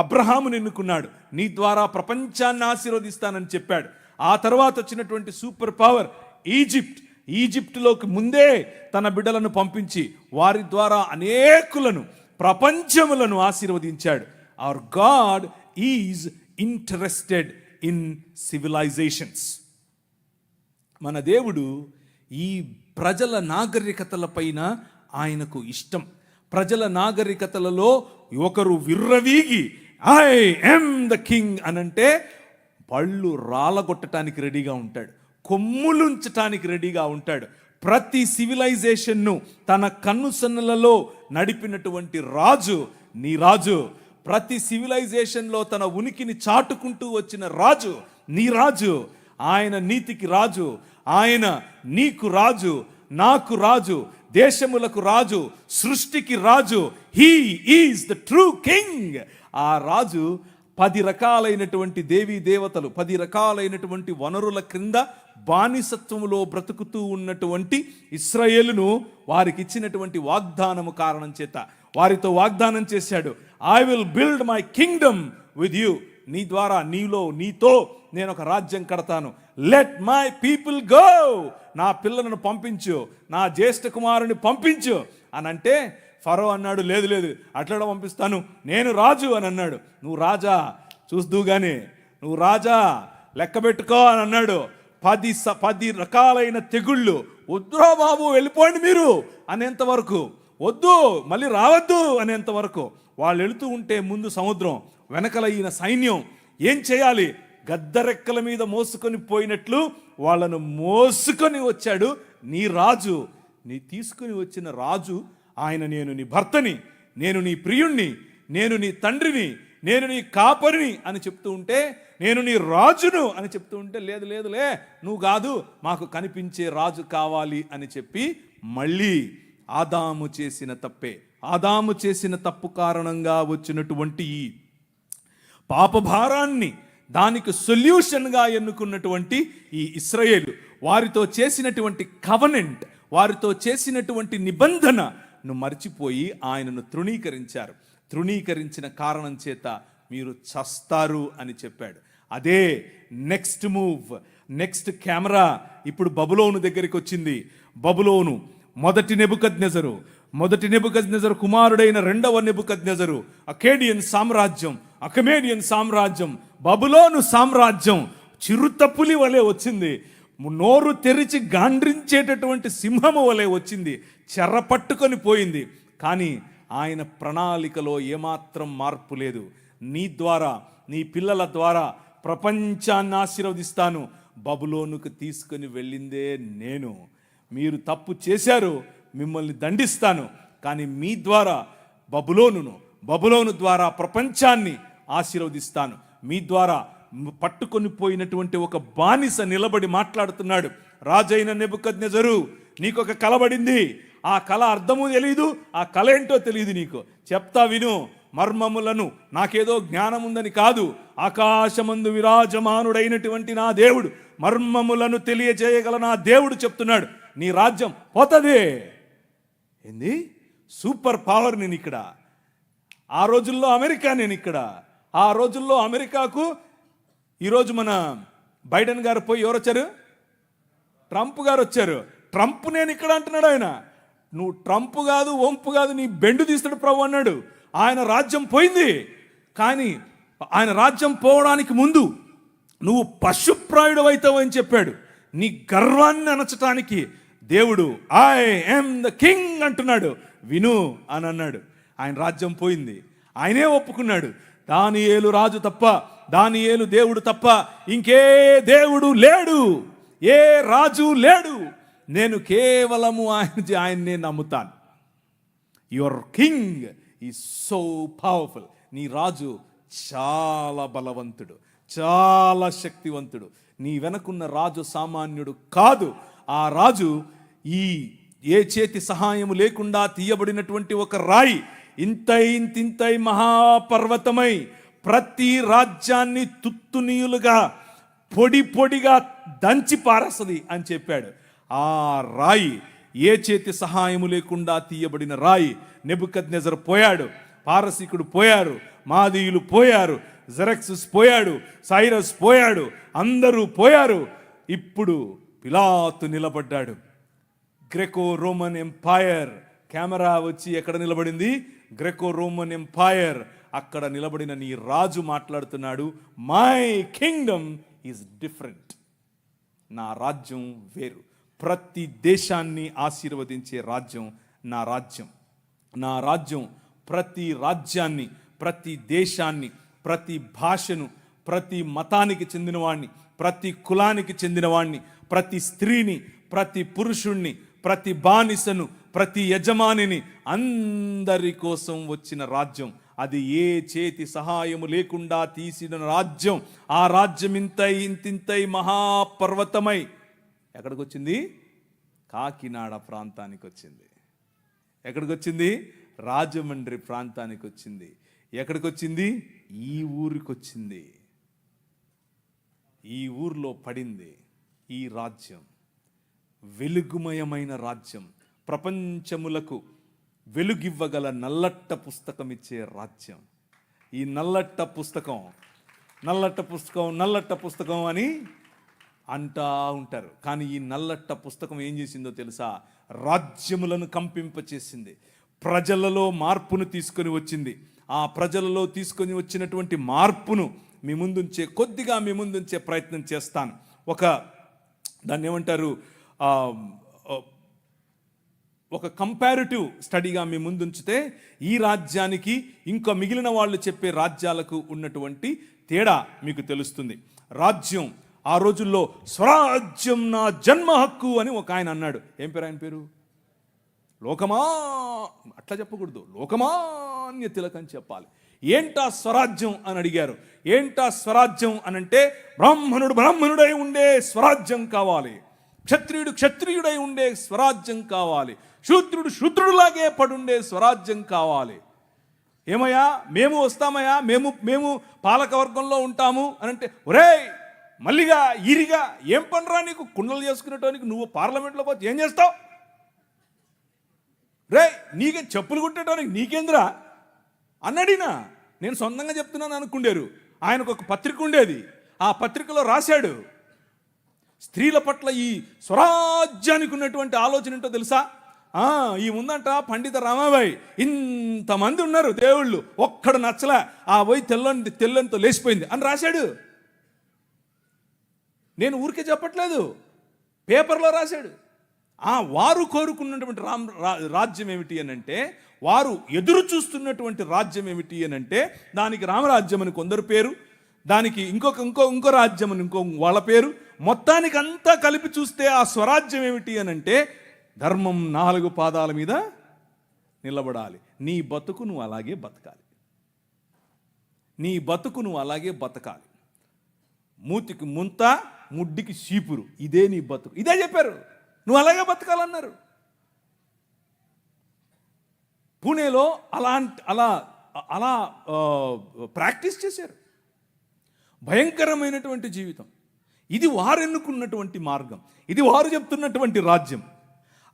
అబ్రహామును ఎన్నుకున్నాడు. నీ ద్వారా ప్రపంచాన్ని ఆశీర్వదిస్తానని చెప్పాడు. ఆ తర్వాత వచ్చినటువంటి సూపర్ పవర్ ఈజిప్టులోకి ముందే తన బిడ్డలను పంపించి వారి ద్వారా అనేకులను, ప్రపంచములను ఆశీర్వదించాడు. Hour God is interested in civilisations. మన దేవుడు ఈ ప్రజల నాగరికతల పైన ఆయనకు ఇష్టం. ప్రజల నాగరికతలలో ఒకరు విర్రవీగి ఐ యామ్ ద కింగ్ అనంటే పళ్ళు రాలగొట్టడానికి రెడీగా ఉంటాడు, కొమ్ములుంచటానికి రెడీగా ఉంటాడు. ప్రతి సివిలైజేషన్ను తన కన్నుసన్నలలో నడిపినటువంటి రాజు నీ రాజు. ప్రతి సివిలైజేషన్లో తన ఉనికిని చాటుకుంటూ వచ్చిన రాజు నీ రాజు. ఆయన నీతికి రాజు, ఆయన నీకు రాజు, నాకు రాజు, దేశములకు రాజు, సృష్టికి రాజు. He is the true king. ఆ రాజు 10 రకాలైనటువంటి దేవీ దేవతలు, 10 రకాలైనటువంటి వనరుల క్రింద బానిసత్వములో బ్రతుకుతూ ఉన్నటువంటి ఇశ్రాయేలును వారికి ఇచ్చినటువంటి వాగ్దానము కారణం చేత వారితో వాగ్దానం చేశాడు, I will build my Kingdom with you. నీ ద్వారా, నీతో నేను ఒక రాజ్యం కడతాను. Let my people go. నా పిల్లలను పంపించు, నా జ్యేష్ఠ కుమారుని పంపించు అని అంటే ఫరో అన్నాడు, లేదు అట్లా పంపిస్తాను, నేను రాజు అని అన్నాడు. నువ్వు రాజా చూస్తూ గాని, నువ్వు రాజా లెక్క పెట్టుకో అని అన్నాడు. 10 రకాలైన తెగుళ్ళు. వద్దురా బాబు వెళ్ళిపోండి మీరు అనేంత వరకు, వద్దు మళ్ళీ రావద్దు అనేంత వరకు. వాళ్ళు వెళుతూ ఉంటే ముందు సముద్రం, వెనకల ఈయన సైన్యం. ఏం చేయాలి? గద్దరెక్కల మీద మోసుకొని పోయినట్లు వాళ్ళను మోసుకొని వచ్చాడు నీ రాజు. నీ తీసుకుని వచ్చిన రాజు ఆయన, నేను నీ భర్తని, నేను నీ ప్రియుణ్ణి, నేను నీ తండ్రిని, నేను నీ కాపరిని అని చెప్తూ ఉంటే, నేను నీ రాజును అని చెప్తూ ఉంటే, లేదులే నువ్వు కాదు, మాకు కనిపించే రాజు కావాలి అని చెప్పి మళ్ళీ ఆదాము చేసిన తప్పు కారణంగా వచ్చినటువంటి ఈ పాపభారాన్ని దానికి సొల్యూషన్గా ఎన్నుకున్నటువంటి ఈ ఇశ్రాయేలు వారితో చేసినటువంటి కవనెంట్, వారితో చేసినటువంటి నిబంధనను మర్చిపోయి ఆయనను తృణీకరించారు. తృణీకరించిన కారణం చేత మీరు చస్తారు అని చెప్పాడు. అదే నెక్స్ట్ మూవ్, నెక్స్ట్ కెమెరా ఇప్పుడు బబులోను దగ్గరికి వచ్చింది. బబులోను మొదటి నెబుకద్నెజరు కుమారుడైన రెండవ నెబుకద్నెజరు అకేడియన్ సామ్రాజ్యం, బబులోను సామ్రాజ్యం చిరుతపులి వలె వచ్చింది. నోరు తెరిచి గాండ్రించేటటువంటి సింహము వలె వచ్చింది, చెరపట్టుకొని పోయింది. కానీ ఆయన ప్రణాళికలో ఏమాత్రం మార్పు లేదు. నీ ద్వారా, నీ పిల్లల ద్వారా ప్రపంచాన్ని ఆశీర్వదిస్తాను. బబులోనుకు తీసుకొని వెళ్ళిందే నేను. మీరు తప్పు చేశారు, మిమ్మల్ని దండిస్తాను. కానీ మీ ద్వారా బబులోను ద్వారా ప్రపంచాన్ని ఆశీర్వదిస్తాను. మీ ద్వారా పట్టుకొని పోయినటువంటి ఒక బానిస నిలబడి మాట్లాడుతున్నాడు. రాజైన నెబుకద్నెజరు, నీకు ఒక కలబడింది. ఆ కళ అర్థము తెలియదు, ఆ కళ ఏంటో తెలియదు నీకు. చెప్తా విను. మర్మములను, నాకేదో జ్ఞానం ఉందని కాదు, ఆకాశమందు విరాజమానుడైనటువంటి నా దేవుడు, మర్మములను తెలియజేయగల నా దేవుడు చెప్తున్నాడు, నీ రాజ్యం పోతదే. ఏంది? సూపర్ పవర్ నేను ఇక్కడ. ఆ రోజుల్లో అమెరికా నేను ఇక్కడ. ఆ రోజుల్లో అమెరికాకు ఈరోజు మన బైడెన్ గారు పోయి ఎవరు వచ్చారు? ట్రంప్ గారు వచ్చారు. ట్రంప్ నేను ఇక్కడ అంటున్నాడు ఆయన. నువ్వు ట్రంప్ కాదు, వంపు కాదు, నీ బెండు తీస్తాడు ప్రభు అన్నాడు. ఆయన రాజ్యం పోయింది. కానీ ఆయన రాజ్యం పోవడానికి ముందు నువ్వు పశుప్రాయుడు అవుతావు అని చెప్పాడు. నీ గర్వాన్ని అణచటానికి దేవుడు ఐ యామ్ ద కింగ్ అంటున్నాడు. విను అని అన్నాడు. ఆయన రాజ్యం పోయింది. ఆయనే ఒప్పుకున్నాడు, దానియేలు రాజు తప్ప, దానియేలు దేవుడు తప్ప ఇంకే దేవుడు లేడు, ఏ రాజు లేడు. నేను కేవలము ఆయన్నే నమ్ముతాను. Your king is so powerful. నీ రాజు చాలా బలవంతుడు, చాలా శక్తివంతుడు. నీ వెనకున్న రాజు సామాన్యుడు కాదు. ఆ రాజు ఈ ఏ చేతి సహాయము లేకుండా తీయబడినటువంటి ఒక రాయి, ఇంతై మహాపర్వతమై ప్రతి రాజ్యాన్ని తుత్తునీయులుగా పొడిగా దంచి పారేస్తుంది అని చెప్పాడు. ఆ రాయి ఏ చేతి సహాయము లేకుండా తీయబడిన రాయి. నెబుకద్నెజరు పోయాడు, పారసీకుడు పోయారు, మాదీయులు పోయారు, జెరక్సస్ పోయాడు, సైరస్ పోయాడు, అందరూ పోయారు. ఇప్పుడు పిలాతు నిలబడ్డాడు. గ్రెకో రోమన్ ఎంపైర్, కెమెరా వచ్చి ఎక్కడ నిలబడింది? Graeco Roman empire. అక్కడ నిలబడిన నీ రాజు మాట్లాడుతున్నాడు, మై కింగ్డమ్ ఈజ్ డిఫరెంట్. నా రాజ్యం వేరు. ప్రతి దేశాన్ని ఆశీర్వదించే రాజ్యం నా రాజ్యం. నా రాజ్యం ప్రతి రాజ్యాన్ని, ప్రతి దేశాన్ని, ప్రతి భాషను, ప్రతి మతానికి చెందినవాణ్ణి, ప్రతి కులానికి చెందినవాణ్ణి, ప్రతి స్త్రీని, ప్రతి పురుషుణ్ణి, ప్రతి బానిసను, ప్రతి యజమానిని, అందరి కోసం వచ్చిన రాజ్యం. అది ఏ చేతి సహాయము లేకుండా తీసిన రాజ్యం. ఆ రాజ్యం ఇంతింతై మహాపర్వతమై ఎక్కడికి వచ్చింది? కాకినాడ ప్రాంతానికి వచ్చింది. ఎక్కడికి వచ్చింది? రాజమండ్రి ప్రాంతానికి వచ్చింది. ఎక్కడికి వచ్చింది? ఈ ఊరికి వచ్చింది. ఈ ఊర్లో పడింది ఈ రాజ్యం. వెలుగుమయమైన రాజ్యం. ప్రపంచములకు వెలుగివ్వగల నల్లట్ట పుస్తకం ఇచ్చే రాజ్యం. ఈ నల్లట్ట పుస్తకం అని అంటా ఉంటారు. కానీ ఈ నల్లట్ట పుస్తకం ఏం చేసిందో తెలుసా? రాజ్యములను కంపింపచేసింది. ప్రజలలో మార్పును తీసుకొని వచ్చింది. ఆ ప్రజలలో తీసుకొని వచ్చినటువంటి మార్పును కొద్దిగా మీ ముందుంచే ప్రయత్నం చేస్తాను. దాన్ని ఏమంటారు, ఒక కంపారిటివ్ స్టడీగా మీ ముందుంచితే ఈ రాజ్యానికి ఇంకా మిగిలిన వాళ్ళు చెప్పే రాజ్యాలకు ఉన్నటువంటి తేడా మీకు తెలుస్తుంది. రాజ్యం ఆ రోజుల్లో స్వరాజ్యం నా జన్మ హక్కు అని ఒక ఆయన అన్నాడు. ఏం పేరు ఆయన పేరు? అట్లా చెప్పకూడదు, లోకమాన్య తిలక్ అని చెప్పాలి. ఏంటా స్వరాజ్యం అని అడిగారు. ఏంటా స్వరాజ్యం అనంటే బ్రాహ్మణుడై ఉండే స్వరాజ్యం కావాలి, క్షత్రియుడై ఉండే స్వరాజ్యం కావాలి, శూద్రుడులాగే పడుండే స్వరాజ్యం కావాలి. ఏమయ్యా మేము వస్తామయ్యా, మేము పాలకవర్గంలో ఉంటాము అని అంటే, ఒరేయ్ మల్లిగా ఈరిగా ఏం పనిరా నీకు? కుండలు చేసుకునేటానికి నువ్వు పార్లమెంట్లోకి వచ్చి ఏం చేస్తావు? రే నీకే చెప్పులు కుట్టేటానికి నీకేంద్రా అన్నడినా. నేను సొంతంగా చెప్తున్నాను అనుకుండారు. ఆయనకు ఒక పత్రిక ఉండేది. ఆ పత్రికలో రాశాడు, స్త్రీల పట్ల ఈ స్వరాజ్యానికి ఉన్నటువంటి ఆలోచన ఏంటో తెలుసా? ఈ ముందంట పండిత రామాబాయి ఇంతమంది ఉన్నారు దేవుళ్ళు, ఒక్కడు నచ్చలే, ఆ పోయి తెల్లంతో లేచిపోయింది అని రాశాడు. నేను ఊరికే చెప్పట్లేదు, పేపర్లో రాశాడు. వారు కోరుకున్నటువంటి రాజ్యం ఏమిటి అని అంటే, వారు ఎదురు చూస్తున్నటువంటి రాజ్యం ఏమిటి అని అంటే, దానికి రామరాజ్యం అని కొందరు పేరు, దానికి ఇంకో రాజ్యం అని ఇంకో వాళ్ళ పేరు. మొత్తానికి అంతా కలిపి చూస్తే ఆ స్వరాజ్యం ఏమిటి అని అంటే, ధర్మం 4 పాదాల మీద నిలబడాలి. నీ బతుకు నువ్వు అలాగే బతకాలి. మూతికి ముంత, ముడ్డికి చీపురు, ఇదే నీ బతుకు. ఇదే చెప్పారు, నువ్వు అలాగే బతకాలన్నారు. పూణేలో అలా ప్రాక్టీస్ చేశారు. భయంకరమైనటువంటి జీవితం. ఇది వారు ఎన్నుకున్నటువంటి మార్గం, ఇది వారు చెప్తున్నటువంటి రాజ్యం.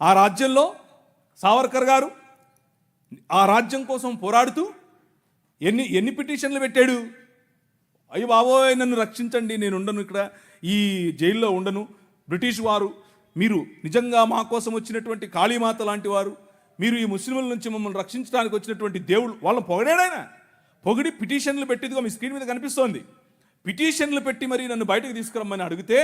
ఆ రాజ్యంలో సావర్కర్ గారు ఆ రాజ్యం కోసం పోరాడుతూ ఎన్ని పిటిషన్లు పెట్టాడు. అయ్యో బాబోయ్ నన్ను రక్షించండి, నేను ఉండను, ఇక్కడ ఈ జైల్లో ఉండను, బ్రిటిష్ వారు మీరు నిజంగా మా కోసం వచ్చినటువంటి కాళీమాత లాంటి వారు, మీరు ఈ ముస్లింల నుంచి మమ్మల్ని రక్షించడానికి వచ్చినటువంటి దేవుళ్ళు. వాళ్ళని పొగిడాడాయన. పొగిడి పిటిషన్లు పెట్టిదిగా మీ స్క్రీన్ మీద కనిపిస్తోంది. పిటిషన్లు పెట్టి మరి నన్ను బయటకు తీసుకురమ్మని అడిగితే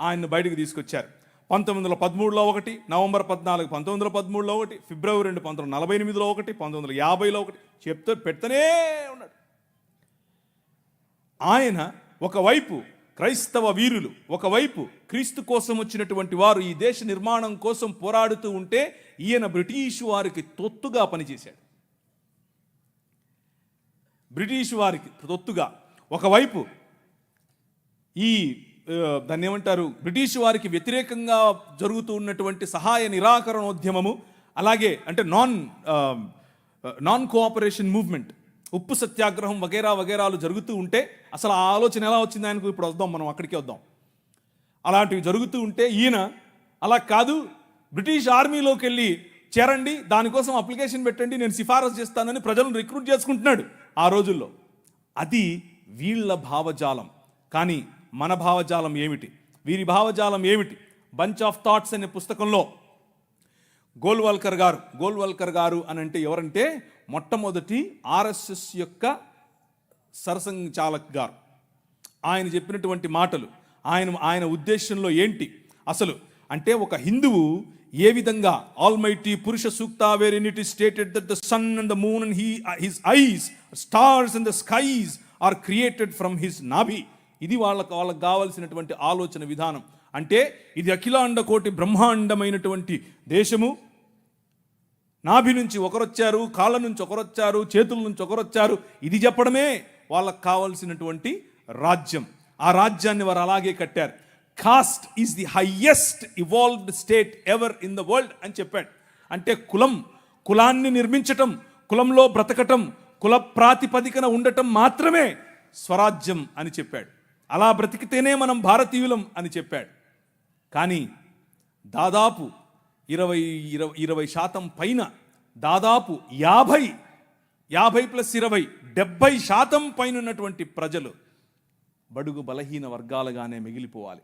ఆయన్ను బయటకు తీసుకొచ్చారు. 1913లో ఒకటి, నవంబర్ 14, 1913లో ఒకటి, ఫిబ్రవరి 2, 1948లో ఒకటి, 1950లో ఒకటి పెడుతూనే ఉన్నాడు. ఆయన ఒకవైపు క్రైస్తవ వీరులు, ఒకవైపు క్రీస్తు కోసం వచ్చినటువంటి వారు ఈ దేశ నిర్మాణం కోసం పోరాడుతూ ఉంటే, ఈయన బ్రిటిష్ వారికి తొత్తుగా పనిచేశాడు. బ్రిటిష్ వారికి తొత్తుగా ఒకవైపు దాన్ని ఏమంటారు, బ్రిటిష్ వారికి వ్యతిరేకంగా జరుగుతూ ఉన్నటువంటి సహాయ నిరాకరణోద్యమము, అలాగే అంటే నాన్ కోఆపరేషన్ మూవ్మెంట్, ఉప్పు సత్యాగ్రహం వగేరాలు జరుగుతూ ఉంటే, అసలు ఆ ఆలోచన ఎలా వచ్చింది ఆయనకు ఇప్పుడు మనం అక్కడికి వద్దాం. అలాంటివి జరుగుతూ ఉంటే ఈయన అలా కాదు, బ్రిటిష్ ఆర్మీలోకి వెళ్ళి చేరండి, దానికోసం అప్లికేషన్ పెట్టండి, నేను సిఫారసు చేస్తానని ప్రజలను రిక్రూట్ చేసుకుంటున్నాడు ఆ రోజుల్లో. అది వీళ్ళ భావజాలం. కానీ మన భావజాలం ఏమిటి, వీరి భావజాలం ఏమిటి? బంచ్ ఆఫ్ థాట్స్ అనే పుస్తకంలో గోల్వల్కర్ గారు అని అంటే ఎవరంటే మొట్టమొదటి ఆర్ఎస్ఎస్ యొక్క సరసంఘచాలక్ గారు. ఆయన చెప్పినటువంటి మాటలు, ఆయన ఉద్దేశంలో ఏంటి అసలు అంటే, ఒక హిందువు ఏ విధంగా almighty Purusha Sukta where in it is stated that the sun and the moon and his eyes stars and the skies are created from his nabhi. ఇది వాళ్ళకు కావాల్సినటువంటి ఆలోచన విధానం. అంటే ఇది అఖిలాండ కోటి బ్రహ్మాండమైనటువంటి దేశము. నాభి నుంచి ఒకరొచ్చారు, కాళ్ళ నుంచి ఒకరొచ్చారు, చేతుల నుంచి ఒకరొచ్చారు. ఇది చెప్పడమే వాళ్ళకు కావాల్సినటువంటి రాజ్యం. ఆ రాజ్యాన్ని వారు అలాగే కట్టారు. Cost is the highest evolved state ever in the world అని చెప్పాడు. అంటే కులాన్ని నిర్మించటం, కులంలో బ్రతకటం, కుల ప్రాతిపదికన ఉండటం మాత్రమే స్వరాజ్యం అని చెప్పాడు. అలా బ్రతికితేనే మనం భారతీయులం అని చెప్పాడు. కానీ దాదాపు 20% పైన, దాదాపు 50+20 70% పైన ఉన్నటువంటి ప్రజలు బడుగు బలహీన వర్గాలుగానే మిగిలిపోవాలి.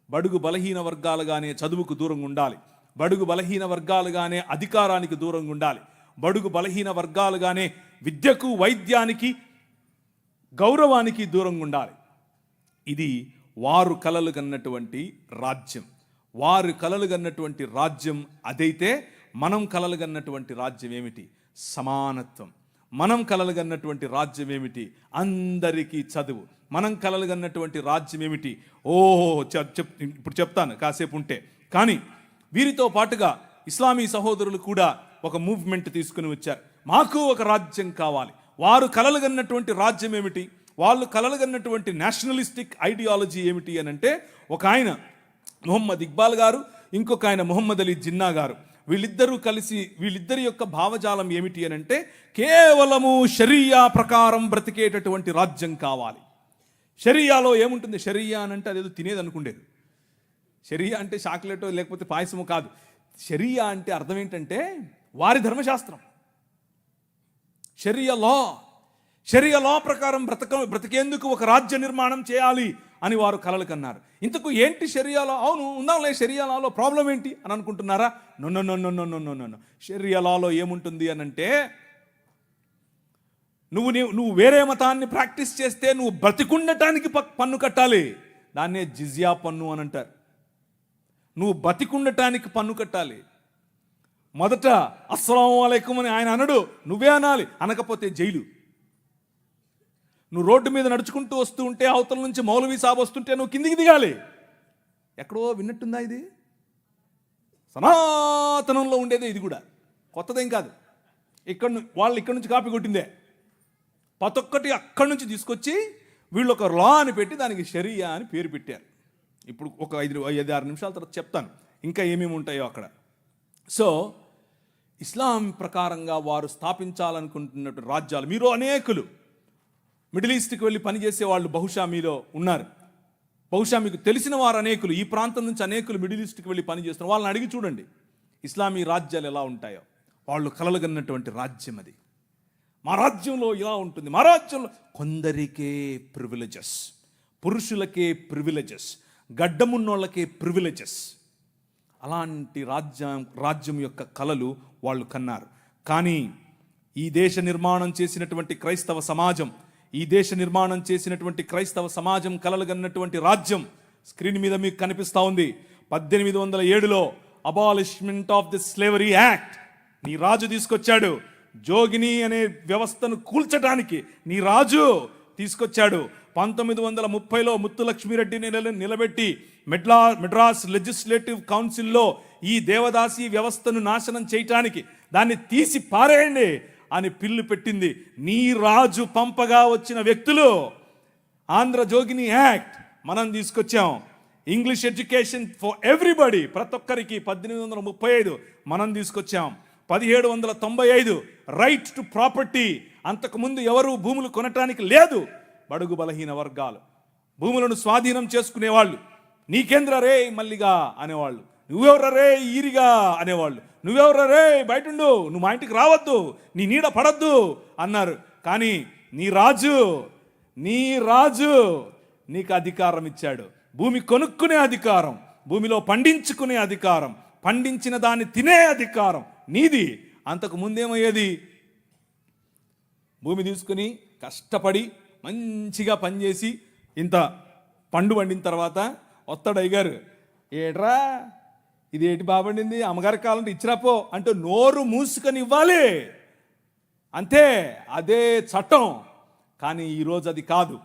బడుగు బలహీన వర్గాలుగానే చదువుకు దూరంగా ఉండాలి. బడుగు బలహీన వర్గాలుగానే అధికారానికి దూరంగా ఉండాలి. బడుగు బలహీన వర్గాలుగానే విద్యకు, వైద్యానికి, గౌరవానికి దూరంగా ఉండాలి. ఇది వారు కలలు కన్నటువంటి రాజ్యం. వారు కలలు కన్నటువంటి రాజ్యం అదైతే మనం కలలు కన్నటువంటి రాజ్యం ఏమిటి? సమానత్వం. మనం కలలు కన్నటువంటి రాజ్యం ఏమిటి? అందరికీ చదువు. మనం కలలు కన్నటువంటి రాజ్యం ఏమిటి? ఇప్పుడు చెప్తాను కాసేపు ఉంటే. కానీ వీరితో పాటుగా ఇస్లామీ సహోదరులు కూడా ఒక మూవ్మెంట్ తీసుకుని వచ్చారు. మాకు ఒక రాజ్యం కావాలి. వారు కలలు కన్నటువంటి రాజ్యం ఏమిటి? వాళ్ళు కలలు కన్నటువంటి నేషనలిస్టిక్ ఐడియాలజీ ఏమిటి అని అంటే, ఒక ఆయన మొహమ్మద్ ఇక్బాల్ గారు, ఇంకొక ఆయన మొహమ్మద్ అలీ జిన్నా గారు. వీళ్ళిద్దరూ కలిసి, వీళ్ళిద్దరి యొక్క భావజాలం ఏమిటి అని అంటే, కేవలము షరియా ప్రకారం బ్రతికేటటువంటి రాజ్యం కావాలి. షరియాలో ఏముంటుంది? షరియా అని అంటే అదేదో తినేది అనుకుండేది. షరియా అంటే చాక్లెటో లేకపోతే పాయసమో కాదు. షరియా అంటే అర్థం ఏంటంటే వారి ధర్మశాస్త్రం, షరియా లా ప్రకారం బ్రతికేందుకు ఒక రాజ్య నిర్మాణం చేయాలి అని వారు కలలు కన్నారు. ఇంతకు ఏంటి షరియాలో? అవును ఉందాంలే, షరియాలో ప్రాబ్లం ఏంటి అని అనుకుంటున్నారా? నో. షరియాలో ఏముంటుంది అని అంటే, నువ్వు వేరే మతాన్ని ప్రాక్టీస్ చేస్తే నువ్వు బ్రతికుండటానికి పన్ను కట్టాలి. దాన్నే జిజియా పన్ను అని అంటారు. నువ్వు బతికుండటానికి పన్ను కట్టాలి. మొదట అస్సలాము అలైకుం అని ఆయన అనడు, నువ్వే అనాలి. అనకపోతే జైలు. నువ్వు రోడ్డు మీద నడుచుకుంటూ వస్తూ ఉంటే అవతల నుంచి మౌలవీ సాబ్ వస్తుంటే నువ్వు కిందికి దిగాలి. ఎక్కడో విన్నట్టుందా? ఇది సనాతనంలో ఉండేదే. ఇది కూడా కొత్తదేం కాదు. వాళ్ళు ఇక్కడి నుంచి కాపీ కొట్టిందే. ప్రతి ఒక్కటి అక్కడి నుంచి తీసుకొచ్చి వీళ్ళు ఒక లా అని పెట్టి దానికి షరియా అని పేరు పెట్టారు. ఇప్పుడు ఒక 5-6 నిమిషాల తర్వాత చెప్తాను ఇంకా ఏమేమి ఉంటాయో అక్కడ. సో ఇస్లాం ప్రకారంగా వారు స్థాపించాలనుకుంటున్నట్టు రాజ్యాలు, మీరు అనేకులు మిడిల్ ఈస్ట్కి వెళ్ళి పనిచేసే వాళ్ళు బహుశా మీలో ఉన్నారు. బహుశా మీకు తెలిసిన వారు అనేకులు, ఈ ప్రాంతం నుంచి అనేకులు మిడిల్ ఈస్ట్కి వెళ్ళి పనిచేస్తున్నారు. వాళ్ళని అడిగి చూడండి ఇస్లామీ రాజ్యాలు ఎలా ఉంటాయో. వాళ్ళు కలలుగన్నటువంటి రాజ్యం అది. మా రాజ్యంలో ఇలా ఉంటుంది, మా రాజ్యంలో కొందరికే ప్రివిలేజెస్, పురుషులకే ప్రివిలేజెస్, గడ్డమున్నోళ్ళకే ప్రివిలేజెస్. అలాంటి రాజ్యం యొక్క కలలు వాళ్ళు కన్నారు. కానీ ఈ దేశ నిర్మాణం చేసినటువంటి క్రైస్తవ సమాజం, ఈ దేశ నిర్మాణం చేసినటువంటి క్రైస్తవ సమాజం కలలుగన్నటువంటి రాజ్యం స్క్రీన్ మీద మీకు కనిపిస్తూ ఉంది. 1807లో abolishment of the slavery act నీ రాజు తీసుకొచ్చాడు. జోగిని అనే వ్యవస్థను కూల్చడానికి నీ రాజు తీసుకొచ్చాడు. 1930లో ముత్తులక్ష్మిరెడ్డిని నిలబెట్టి మెడ్రాస్ లెజిస్లేటివ్ కౌన్సిల్లో ఈ దేవదాసి వ్యవస్థను నాశనం చేయటానికి, దాన్ని తీసి పారేయండి అని పిల్లు పెట్టింది. నీ రాజు పంపగా వచ్చిన వ్యక్తులు ఆంధ్ర జోగిని యాక్ట్ మనం తీసుకొచ్చాం. ఇంగ్లీష్ ఎడ్యుకేషన్ ఫర్ ఎవ్రీబడి, ప్రతి ఒక్కరికి 1835 మనం తీసుకొచ్చాం. 1795 రైట్ టు ప్రాపర్టీ, అంతకుముందు ఎవరు భూములు కొనటానికి లేదు. బడుగు బలహీన వర్గాలు భూములను స్వాధీనం చేసుకునేవాళ్ళు. నీకేంద్ర రే మల్లిగా అనేవాళ్ళు. నువ్వెవరరే ఈరిగా అనేవాళ్ళు, నువ్వెవరరే బయటుండు, నువ్వు మా ఇంటికి రావద్దు, నీ నీడ పడద్దు అన్నారు. కానీ నీ రాజు నీకు అధికారం ఇచ్చాడు. భూమి కొనుక్కునే అధికారం, భూమిలో పండించుకునే అధికారం, పండించిన దాన్ని తినే అధికారం నీది. అంతకు ముందేమయ్యేది, భూమి తీసుకుని కష్టపడి మంచిగా పనిచేసి ఇంత పండు వండిన తర్వాత వస్తాడు అయ్యగారు, ఏట్రా ఇది ఏటి బాబండింది, అమ్మగారికి కావాలంటే ఇచ్చిరాపో అంటే నోరు మూసుకొని ఇవ్వాలి అంతే. అదే చట్టం. కానీ ఈరోజు అది కాదు.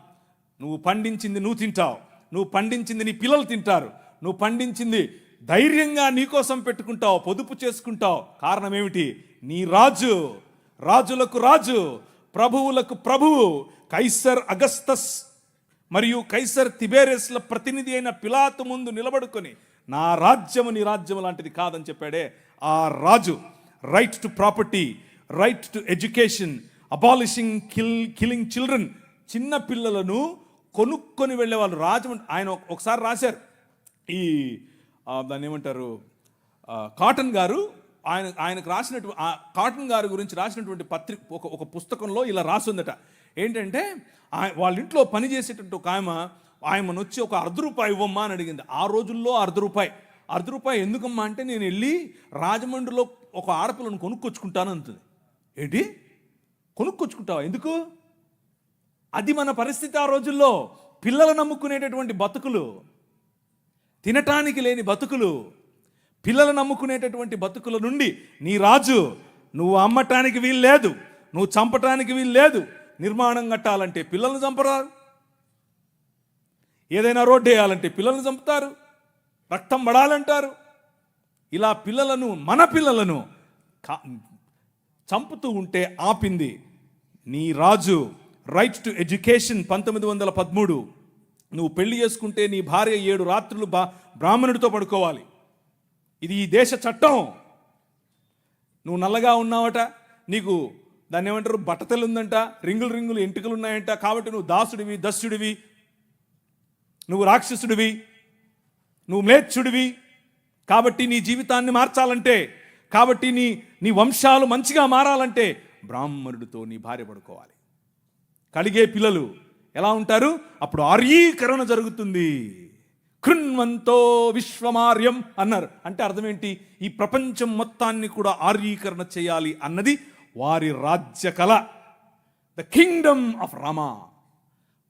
నువ్వు పండించింది నువ్వు తింటావు, నువ్వు పండించింది నీ పిల్లలు తింటారు, నువ్వు పండించింది ధైర్యంగా నీకోసం పెట్టుకుంటావు, పొదుపు చేసుకుంటావు. కారణం ఏమిటి? నీ రాజు, రాజులకు రాజు, ప్రభువులకు ప్రభువు, కైసర్ అగస్తస్ మరియు కైసర్ తిబేరియస్ల ప్రతినిధి అయిన పిలాతు ముందు నిలబడుకొని నా రాజ్యము నీ రాజ్యము లాంటిది కాదని చెప్పాడే ఆ రాజు. Right to property, right to education, abolishing killing children. చిన్న పిల్లలను కొనుక్కొని వెళ్ళేవాళ్ళు రాజమండ్రి. ఆయన ఒకసారి రాశారు, ఈ దాన్ని ఏమంటారు, కాటన్ గారు ఆయనకు రాసినటువంటి కాటన్ గారి గురించి రాసినటువంటి ఒక పుస్తకంలో ఇలా రాసిందట. ఏంటంటే వాళ్ళ ఇంట్లో పనిచేసేటట్టు ఒక ఆయమను వచ్చి ఒక ₹1 ఇవ్వమ్మా అని అడిగింది. ఆ రోజుల్లో ₹1 ఎందుకమ్మా అంటే, నేను వెళ్ళి రాజమండ్రిలో ఒక ఆడపిల్లను కొనుక్కొచ్చుకుంటాను అంటుంది. ఏంటి కొనుక్కొచ్చుకుంటావా? ఎందుకు? అది మన పరిస్థితి ఆ రోజుల్లో. పిల్లలు నమ్ముకునేటటువంటి బతుకులు, తినటానికి లేని బతుకులు, పిల్లలు నమ్ముకునేటటువంటి బతుకుల నుండి నీ రాజు, నువ్వు అమ్మటానికి వీలు లేదు, నువ్వు చంపటానికి వీలు లేదు. నిర్మాణం కట్టాలంటే పిల్లల్ని చంపరారు, ఏదైనా రోడ్డు వేయాలంటే పిల్లల్ని చంపుతారు, రక్తం పడాలంటారు. ఇలా పిల్లలను, మన పిల్లలను చంపుతూ ఉంటే ఆపింది నీ రాజు. Right to education 1913. నువ్వు పెళ్లి చేసుకుంటే నీ భార్య 7 రాత్రులు బ్రాహ్మణుడితో పడుకోవాలి. ఇది ఈ దేశ చట్టం. నువ్వు నల్లగా ఉన్నావట, నీకు దాన్ని ఏమంటారు బట్టతలు ఉందంట, రింగులు ఎంటుకలు ఉన్నాయంట, కాబట్టి నువ్వు దాసుడివి, దస్యుడివి, నువ్వు రాక్షసుడివి, నువ్వు మ్లేచ్ఛుడివి. కాబట్టి నీ జీవితాన్ని మార్చాలంటే, కాబట్టి నీ వంశాలు మంచిగా మారాలంటే బ్రాహ్మణుడితో నీ భార్య పడుకోవాలి. కలిగే పిల్లలు ఎలా ఉంటారు? అప్పుడు ఆర్యీకరణ జరుగుతుంది. కృణ్వంతో విశ్వమార్యం అన్నారు. అంటే అర్థం ఏంటి? ఈ ప్రపంచం మొత్తాన్ని కూడా ఆర్యీకరణ చేయాలి అన్నది వారి రాజ్య కళ. The kingdom of Rama,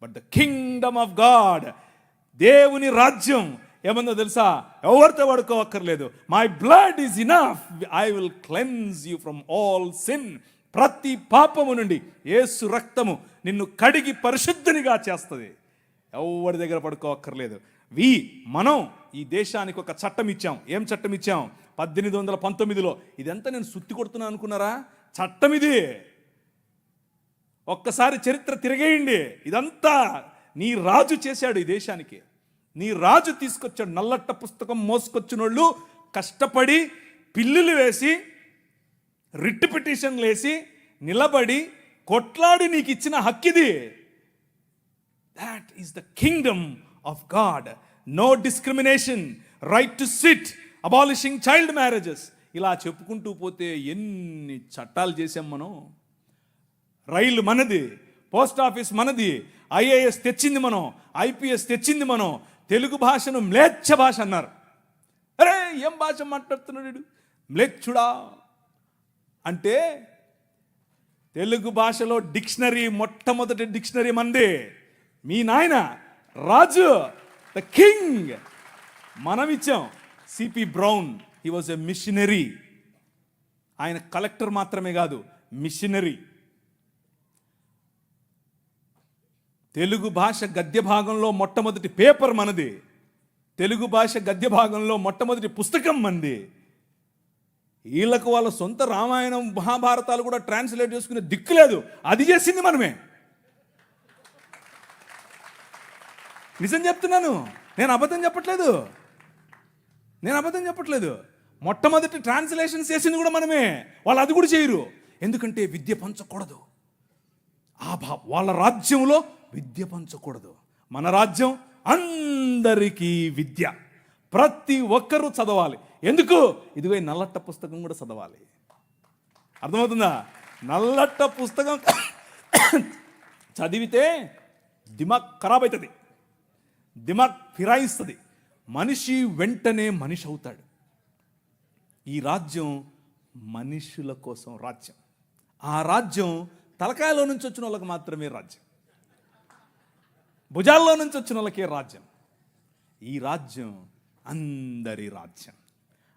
but the kingdom of God, దేవుని రాజ్యం ఏమన్నా తెలుసా? ఎవరితో పడుకోవక్కర్లేదు. My blood is enough, I will cleanse you from all sin. ప్రతి పాపము నుండి యేసు రక్తము నిన్ను కడిగి పరిశుద్ధునిగా చేస్తుంది. ఎవరి దగ్గర పడుకోవక్కర్లేదు. మనం ఈ దేశానికి ఒక చట్టం ఇచ్చాం. ఏం చట్టం ఇచ్చాం? 1819లో. ఇదంతా నేను సుత్తి కొడుతున్నా అనుకున్నారా? చట్టం ఇది. ఒక్కసారి చరిత్ర తిరిగేయండి. ఇదంతా నీ రాజు చేశాడు ఈ దేశానికి. నీ రాజు తీసుకొచ్చాడు. నల్లట్ట పుస్తకం మోసుకొచ్చినోళ్ళు కష్టపడి పిల్లులు వేసి, రిట్ పిటిషన్లు వేసి, నిలబడి కొట్లాడి నీకు ఇచ్చిన హక్కిది. That is the kingdom of god. No discrimination, right to sit, abolishing child marriages. ఇలా చెప్పుకుంటూ పోతే ఎన్ని చట్టాలు చేసాం మనం. రైలు మనది, పోస్ట్ ఆఫీస్ మనది, ఐఏఎస్ తెచ్చింది మనం, ఐపీఎస్ తెచ్చింది మనం. తెలుగు భాషను మ్లేచ్ఛ భాష అన్నారు. అరే ఏం భాష మాట్లాడుతున్నాడు మ్లేచ్ఛుడా అంటే, తెలుగు భాషలో డిక్షనరీ, మొట్టమొదటి డిక్షనరీ మంది. మీ నాయన రాజు, ద కింగ్, మనం ఇచ్చాం. CP brown, he was a machinery. ఆయన కలెక్టర్ మాత్రమే కాదు, మిషనరీ. తెలుగు భాష గద్య భాగంలో మొట్టమొదటి పేపర్ మనది. తెలుగు భాష గద్య భాగంలో మొట్టమొదటి పుస్తకం మనది. వీళ్ళకు వాళ్ళ సొంత రామాయణం, మహాభారతాలు కూడా ట్రాన్స్లేట్ చేసుకునే దిక్కు లేదు. అది చేసింది మనమే. నిజం చెప్తున్నాను, నేను అబద్ధం చెప్పట్లేదు. మొట్టమొదటి ట్రాన్స్లేషన్ చేసింది కూడా మనమే. వాళ్ళు అది కూడా చేయరు. ఎందుకంటే విద్య పంచకూడదు. వాళ్ళ రాజ్యంలో విద్య పంచకూడదు. మన రాజ్యం అందరికీ విద్య. ప్రతి ఒక్కరూ చదవాలి. ఎందుకు? ఇదిగో ఈ నల్లట్ట పుస్తకం కూడా చదవాలి. అర్థమవుతుందా? నల్లట్ట పుస్తకం చదివితే దిమాగ్ ఖరాబ్ అవుతుంది, దిమాగ్ ఫిరాయిస్తుంది, మనిషి వెంటనే మనిషి అవుతాడు. ఈ రాజ్యం మనుషుల కోసం రాజ్యం. ఆ రాజ్యం తలకాయలో నుంచి వచ్చిన వాళ్ళకి మాత్రమే రాజ్యం, భుజాల్లో నుంచి వచ్చిన వాళ్ళకే రాజ్యం. ఈ రాజ్యం అందరి రాజ్యం,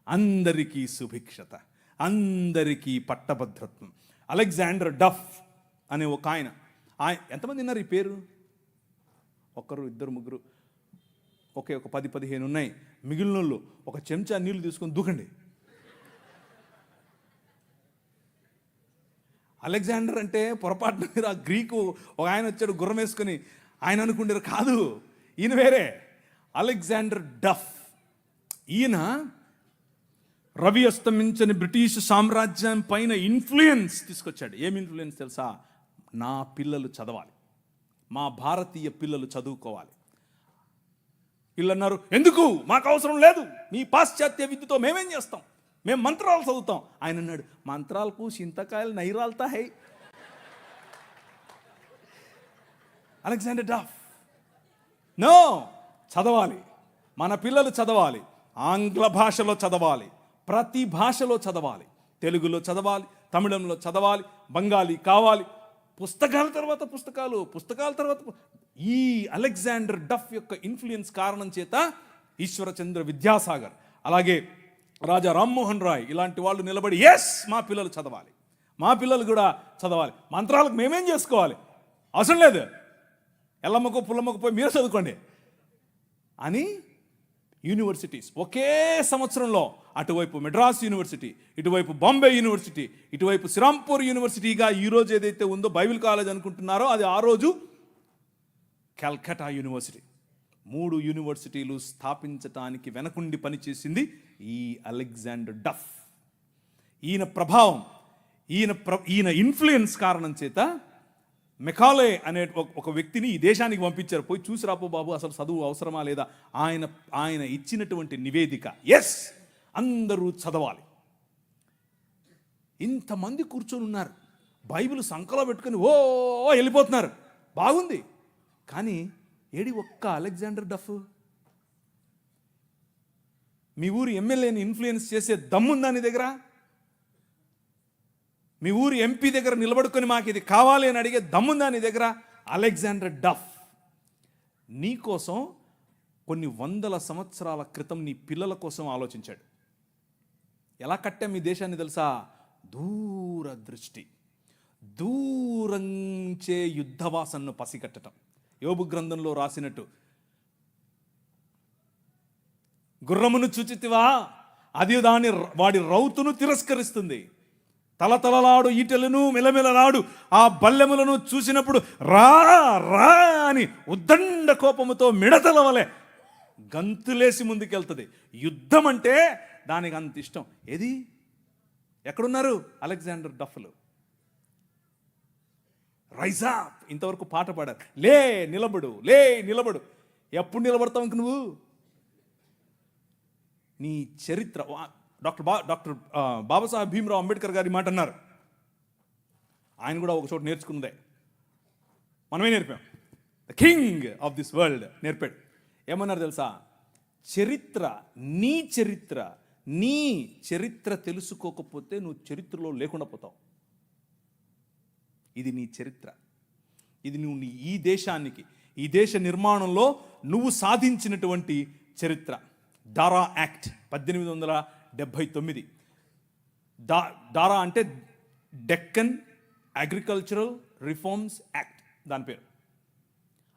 అందరికీ సుభిక్షత, అందరికీ పట్టభద్రత్వం. అలెగ్జాండర్ డఫ్ అనే ఒక ఆయన ఎంతమంది ఉన్నారు ఈ పేరు? ఒకరు, ఇద్దరు, ముగ్గురు, ఒక 10-15 ఉన్నాయి. మిగిలిన వాళ్ళు ఒక చెంచా నీళ్లు తీసుకొని దూకండి. అలెగ్జాండర్ అంటే పొరపాటున మీరు ఆ గ్రీకు ఒక ఆయన వచ్చాడు గుర్రం వేసుకొని, ఆయన అనుకుంటారు, కాదు, ఈయన వేరే. అలెగ్జాండర్ డఫ్. ఈయన రవి అస్తమించని బ్రిటిష్ సామ్రాజ్యం పైన ఇన్ఫ్లుయెన్స్ తీసుకొచ్చాడు. ఏం ఇన్ఫ్లుయెన్స్ తెలుసా? నా పిల్లలు చదవాలి, మా భారతీయ పిల్లలు చదువుకోవాలి. వీళ్ళు అన్నారు, ఎందుకు, మాకు అవసరం లేదు, మీ పాశ్చాత్య విద్యతో మేమేం చేస్తాం, మేము మంత్రాలు చదువుతాం. ఆయన అన్నాడు, మంత్రాలకు చింతకాయలు నైరాల్తా హై. అలెగ్జాండర్ డఫ్, నో, చదవాలి, మన పిల్లలు చదవాలి, ఆంగ్ల భాషలో చదవాలి, ప్రతి భాషలో చదవాలి, తెలుగులో చదవాలి, తమిళంలో చదవాలి, బెంగాలీ కావాలి, పుస్తకాల తర్వాత పుస్తకాలు, పుస్తకాల తర్వాత. ఈ అలెగ్జాండర్ డఫ్ యొక్క ఇన్ఫ్లుయెన్స్ కారణం చేత ఈశ్వరచంద్ర విద్యాసాగర్, అలాగే రాజా రామ్మోహన్ రాయ్ ఇలాంటి వాళ్ళు నిలబడి, ఎస్, మా పిల్లలు చదవాలి, మా పిల్లలు కూడా చదవాలి, మంత్రాలకు మేమేం చేసుకోవాలి, అవసరం లేదు, ఎల్లమ్మకో పుల్లమ్మకో పోయి మీరు చదువుకోండి అని యూనివర్సిటీస్ ఒకే సంవత్సరంలో అటువైపు మెడ్రాస్ యూనివర్సిటీ, ఇటువైపు బాంబే యూనివర్సిటీ, ఇటువైపు శ్రీరాంపూర్ యూనివర్సిటీగా ఈరోజు ఏదైతే ఉందో బైబిల్ కాలేజ్ అనుకుంటున్నారో అది ఆ రోజు కల్కటా యూనివర్సిటీ. 3 యూనివర్సిటీలు స్థాపించటానికి వెనకుండి పనిచేసింది ఈ అలెగ్జాండర్ డఫ్. ఈయన ప్రభావం, ఈయన ఇన్ఫ్లుయెన్స్ కారణం చేత మెకాలే అనే ఒక వ్యక్తిని ఈ దేశానికి పంపించారు. పోయి చూసి రాపో బాబు, అసలు చదువు అవసరమా లేదా. ఆయన ఇచ్చినటువంటి నివేదిక, ఎస్, అందరూ చదవాలి. ఇంతమంది కూర్చొని ఉన్నారు, బైబిల్ సంకలో పెట్టుకొని ఓ వెళ్ళిపోతున్నారు, బాగుంది. కానీ ఏడి ఒక్క అలెగ్జాండర్ డఫ్? మీ ఊరి ఎమ్మెల్యేని ఇన్ఫ్లుయెన్స్ చేసే దమ్ముందా నీ దగ్గర? మీ ఊరి ఎంపీ దగ్గర నిలబడుకొని మాకు ఇది కావాలి అని అడిగే దమ్ముందా నీ దగ్గర? అలెగ్జాండర్ డఫ్ నీ కోసం కొన్ని 100 సంవత్సరాల క్రితం నీ పిల్లల కోసం ఆలోచించాడు. ఎలా కట్టాం మీ దేశాన్ని తెలుసా? దూరదృష్టి, దూరంచే యుద్ధవాసనను పసిగట్టడం. యోబు గ్రంథంలో రాసినట్టు, గుర్రమును చూచితివా, అది వాడి రౌతును తిరస్కరిస్తుంది, తలతలలాడు ఈటెలను మెలమెలలాడు ఆ బల్లెములను చూసినప్పుడు రా రా అని ఉద్దండ కోపముతో మిడతల వలె గంతులేసి ముందుకెళ్తుంది. యుద్ధం అంటే దానికి అంత ఇష్టం. ఏది, ఎక్కడున్నారు అలెగ్జాండర్ డఫ్లు? రైజ్ అప్, ఇంతవరకు పాట పాడారు, లే నిలబడు, లే నిలబడు. ఎప్పుడు నిలబడతావు ఇంక నువ్వు? నీ చరిత్ర. డాక్టర్ బాబాసాహెబ్ భీమ్రావ్ అంబేద్కర్ గారి మాట అన్నారు. ఆయన కూడా ఒక చోట నేర్చుకున్నదే, మనమే నేర్పాం. The king of this world నేర్పాడు. ఏమన్నారు తెలుసా? చరిత్ర, నీ చరిత్ర తెలుసుకోకపోతే నువ్వు చరిత్రలో లేకుండా పోతావు. ఇది నీ చరిత్ర, ఇది నువ్వు ఈ దేశానికి, ఈ దేశ నిర్మాణంలో నువ్వు సాధించినటువంటి చరిత్ర. దారా యాక్ట్ 1879. దారా అంటే డెక్కన్ అగ్రికల్చరల్ రిఫార్మ్స్ యాక్ట్, దాని పేరు.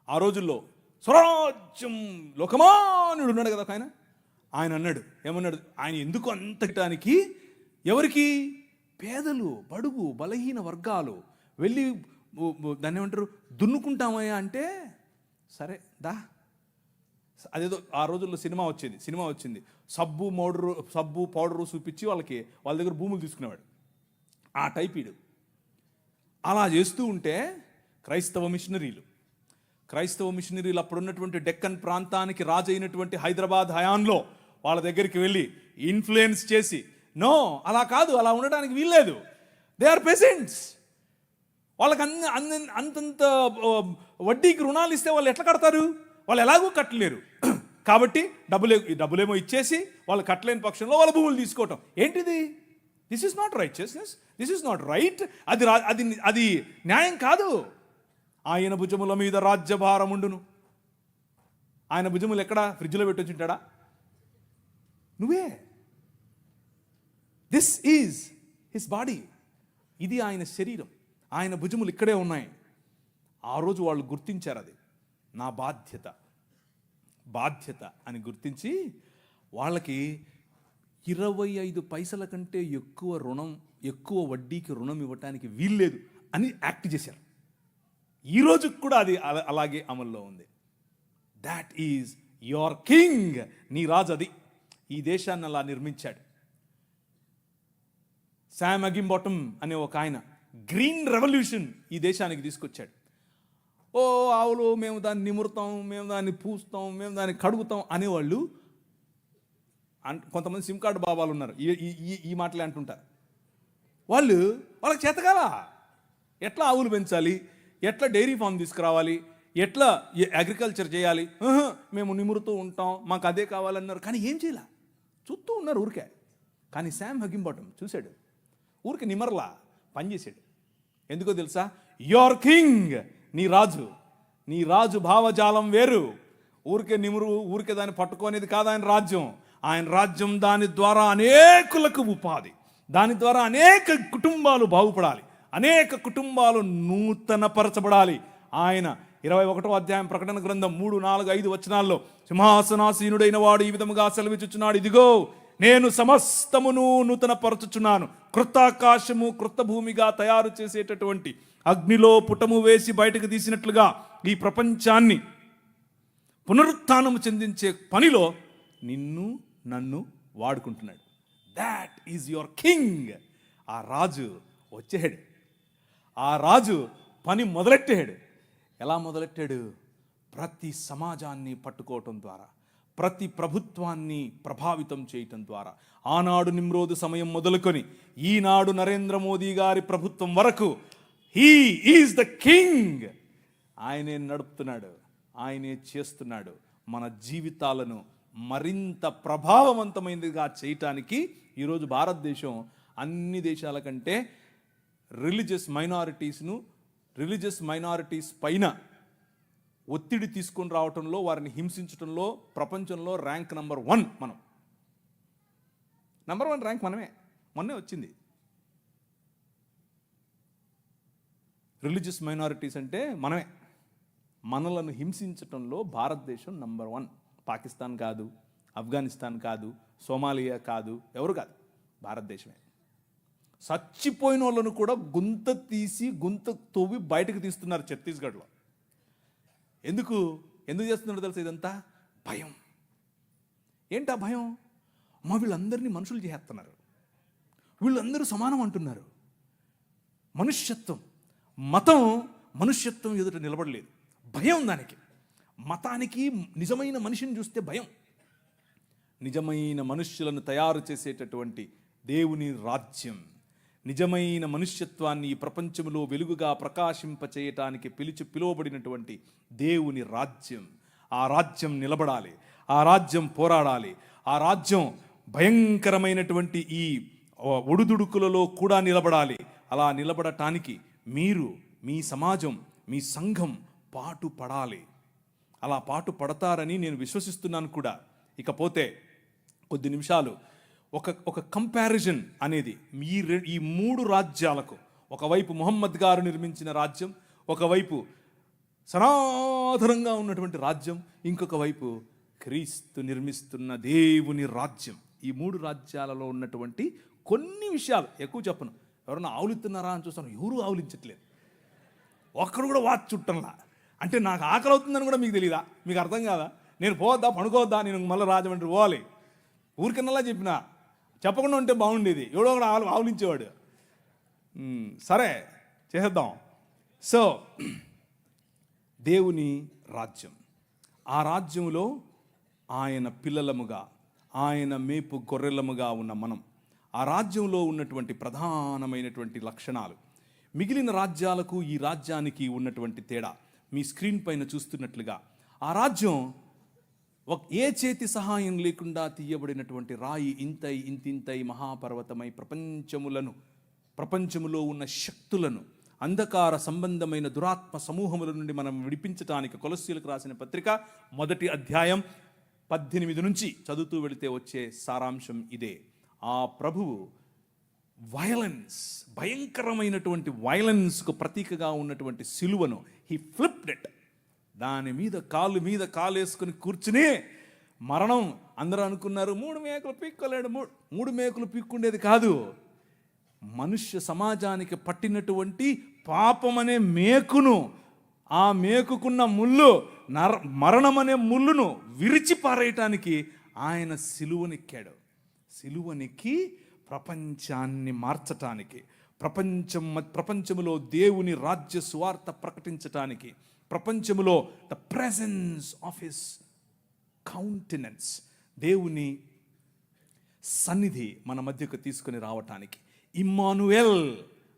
ఆ రోజుల్లో స్వరాజ్యం లోకమానుడు ఉన్నాడు కదా ఆయన అన్నాడు, ఏమన్నాడు? ఆయన ఎందుకు అంతటానికి, ఎవరికి? పేదలు, బడుగు బలహీన వర్గాలు వెళ్ళి దాన్ని ఏమంటారు, దున్నుకుంటామయ్యా అంటే, సరే దా. అదేదో ఆ రోజుల్లో సినిమా వచ్చింది, సబ్బు పౌడరు చూపించి వాళ్ళ దగ్గర భూములు తీసుకునేవాడు. ఆ టైప్ ఈడు. అలా చేస్తూ ఉంటే క్రైస్తవ మిషనరీలు అప్పుడున్నటువంటి డెక్కన్ ప్రాంతానికి రాజు అయినటువంటి హైదరాబాద్ హయాంలో వాళ్ళ దగ్గరికి వెళ్ళి ఇన్ఫ్లుయెన్స్ చేసి, నో అలా కాదు, అలా ఉండడానికి వీల్లేదు, దే ఆర్ పెసెంట్స్, వాళ్ళకి అంతంత వడ్డీకి రుణాలు ఇస్తే వాళ్ళు ఎట్లా కడతారు? వాళ్ళు ఎలాగూ కట్టలేరు. కాబట్టి డబ్బులేమో ఇచ్చేసి వాళ్ళు కట్టలేని పక్షంలో వాళ్ళ భూములు తీసుకోవటం ఏంటిది? This is not righteousness, this is not right. అది న్యాయం కాదు. ఆయన భుజముల మీద రాజ్యభారం ఉండును. ఆయన భుజములు ఎక్కడ? ఫ్రిడ్జ్లో పెట్టొచ్చుంటాడా? నువ్వే. దిస్ ఈజ్ హిస్ బాడీ, ఇది ఆయన శరీరం, ఆయన భుజములు ఇక్కడే ఉన్నాయి. ఆ రోజు వాళ్ళు గుర్తించారు, అది నా బాధ్యత అని గుర్తించి వాళ్ళకి 25 పైసల కంటే ఎక్కువ వడ్డీకి రుణం ఇవ్వటానికి వీల్లేదు అని యాక్ట్ చేశారు. ఈ రోజుకి కూడా అది అలాగే అమల్లో ఉంది. దాట్ ఈజ్ యువర్ కింగ్, నీ రాజు అది. ఈ దేశాన్ని అలా నిర్మించాడు. శామ్ అగింబాటమ్ అనే ఒక ఆయన గ్రీన్ రెవల్యూషన్ ఈ దేశానికి తీసుకొచ్చాడు. ఓ ఆవులు, మేము దాన్ని నిమురుతాం, మేము దాన్ని పూస్తాం, మేము దాన్ని కడుగుతాం అనేవాళ్ళు. కొంతమంది సిమ్ కార్డు బాబాలు ఉన్నారు, ఈ మాటలే అంటుంటారు. వాళ్ళకి చేతకాల ఎట్లా ఆవులు పెంచాలి, ఎట్లా డైరీ ఫామ్ తీసుకురావాలి, ఎట్లా అగ్రికల్చర్ చేయాలి. మేము నిమురుతూ ఉంటాం, మాకు అదే కావాలన్నారు. కానీ ఏం చేయాల, చూస్తూ ఉన్నారు ఊరికే. కానీ శామ్ అగింబాటమ్ చూశాడు, ఊరికి నిమర్లా పనిచేశాడు. ఎందుకో తెలుసా? యువర్ కింగ్, నీ రాజు భావజాలం వేరు. ఊరికే దాన్ని పట్టుకోనేది కాదు ఆయన రాజ్యం. దాని ద్వారా అనేకులకు ఉపాధి, దాని ద్వారా అనేక కుటుంబాలు బాగుపడాలి, అనేక కుటుంబాలు నూతనపరచబడాలి. ఆయన 21వ అధ్యాయం ప్రకటన గ్రంథం 3, 4, 5 వచనాల్లో సింహాసనాసీనుడైన వాడు ఈ విధముగా సెలవిచ్చుచున్నాడు, ఇదిగో నేను సమస్తమును నూతనపరచుచున్నాను. క్రొత్త ఆకాశము క్రొత్త భూమిగా తయారు చేసేటటువంటి, అగ్నిలో పుటము వేసి బయటకు తీసినట్లుగా ఈ ప్రపంచాన్ని పునరుత్థానము చెందించే పనిలో నన్ను వాడుకుంటున్నాడు. That is your king. ఆ రాజు వచ్చాడు, ఆ రాజు పని మొదలెట్టాడు. ఎలా మొదలెట్టాడు? ప్రతి సమాజాన్ని పట్టుకోవటం ద్వారా, ప్రతి ప్రభుత్వాన్ని ప్రభావితం చేయటం ద్వారా. ఆనాడు నిమ్రోదు సమయం మొదలుకొని ఈనాడు నరేంద్ర మోదీ గారి ప్రభుత్వం వరకు హీ ఈజ్ ద కింగ్. ఆయనే నడుపుతున్నాడు, ఆయనే చేస్తున్నాడు. మన జీవితాలను మరింత ప్రభావవంతమైనదిగా చేయటానికి ఈరోజు భారతదేశం అన్ని దేశాల కంటే రిలీజియస్ మైనారిటీస్ పైన ఒత్తిడి తీసుకొని రావటంలో, వారిని హింసించడంలో ప్రపంచంలో ర్యాంక్ నెంబర్ 1 మనం. నెంబర్ 1 ర్యాంక్ మొన్నే వచ్చింది. రిలీజియస్ మైనారిటీస్ అంటే మనలను హింసించటంలో భారతదేశం నెంబర్ 1. పాకిస్తాన్ కాదు, ఆఫ్ఘనిస్తాన్ కాదు, సోమాలియా కాదు, ఎవరు కాదు, భారతదేశమే. చచ్చిపోయిన వాళ్ళను కూడా గుంత తవ్వి బయటకు తీస్తున్నారు ఛత్తీస్గఢ్లో. ఎందుకు చేస్తున్నారో తెలుసా? ఇదంతా భయం. ఏంటా భయం? వీళ్ళందరినీ మనుషులు చేస్తున్నారు, వీళ్ళందరూ సమానం అంటున్నారు. మతం మనుష్యత్వం ఎదుట నిలబడలేదు. భయం దానికి. మతానికి నిజమైన మనిషిని చూస్తే భయం. నిజమైన మనుష్యులను తయారు చేసేటటువంటి దేవుని రాజ్యం, నిజమైన మనుష్యత్వాన్ని ఈ ప్రపంచంలో వెలుగుగా ప్రకాశింపచేయటానికి పిలువబడినటువంటి దేవుని రాజ్యం. ఆ రాజ్యం నిలబడాలి, ఆ రాజ్యం పోరాడాలి, ఆ రాజ్యం భయంకరమైనటువంటి ఈ ఒడుదుడుకులలో కూడా నిలబడాలి. అలా నిలబడటానికి మీరు, మీ సమాజం, మీ సంఘం పాటుపడాలి. అలా పాటుపడతారని నేను విశ్వసిస్తున్నాను కూడా. ఇకపోతే కొద్ది నిమిషాలు ఒక కంపారిజన్ అనేది ఈ 3 రాజ్యాలకు, ఒకవైపు ముహమ్మద్ గారు నిర్మించిన రాజ్యం, ఒకవైపు సనాతనంగా ఉన్నటువంటి రాజ్యం, ఇంకొక వైపు క్రీస్తు నిర్మిస్తున్న దేవుని రాజ్యం. ఈ 3 రాజ్యాలలో ఉన్నటువంటి కొన్ని విషయాలు ఎక్కువ చెప్పను. ఎవరన్నా ఆవులిస్తున్నారా అని చూస్తాను, ఎవరు ఆవులించట్లేదు. ఒక్కడు కూడా వాచ్ చుట్టంలా. అంటే నాకు ఆకలి అవుతుందని కూడా మీకు తెలియదా? మీకు అర్థం కాదా? నేను పోవద్దా, పడుకోవద్దా, నేను మళ్ళీ రాజమండ్రి పోవాలి, ఊరికన్నలా చెప్పినా, చెప్పకుండా ఉంటే బాగుండేది. ఎవడో కూడా ఆవులించేవాడు. సరే చేసేద్దాం. సో దేవుని రాజ్యం, ఆ రాజ్యంలో ఆయన పిల్లలముగా, ఆయన మేపు గొర్రెలముగా ఉన్న మనం. ఆ రాజ్యంలో ఉన్నటువంటి ప్రధానమైనటువంటి లక్షణాలు, మిగిలిన రాజ్యాలకు ఈ రాజ్యానికి ఉన్నటువంటి తేడా మీ స్క్రీన్ పైన చూస్తున్నట్లుగా, ఆ రాజ్యం ఏ చేతి సహాయం లేకుండా తీయబడినటువంటి రాయి ఇంతింతై మహాపర్వతమై ప్రపంచములో ఉన్న శక్తులను, అంధకార సంబంధమైన దురాత్మ సమూహముల నుండి మనం విడిపించటానికి కొలస్సీలకు రాసిన పత్రిక 1వ అధ్యాయం 18 నుంచి చదువుతూ వెళితే వచ్చే సారాంశం ఇదే. ఆ ప్రభువు భయంకరమైనటువంటి వైలెన్స్కు ప్రతీకగా ఉన్నటువంటి సిలువను హీ ఫ్లిప్డ్ ఇట్. దాని మీద కాలు వేసుకుని కూర్చుని మరణం. అందరూ అనుకున్నారు 3 మేకలు పీక్కోలేడు. 3 మేకలు పీక్కుండేది కాదు, మనుష్య సమాజానికి పట్టినటువంటి పాపం అనే మేకును, ఆ మేకుకున్న ముళ్ళు, మరణం అనే ముళ్ళును విరిచి పారేయటానికి ఆయన సిలువనెక్కాడు. సిలువనెక్కి ప్రపంచాన్ని మార్చటానికి, ప్రపంచములో దేవుని రాజ్య సువార్త ప్రకటించటానికి, ప్రపంచములో the presence of his countenance, దేవుని సన్నిధి మన మధ్యకు తీసుకుని రావటానికి, ఇమ్మానుయేల్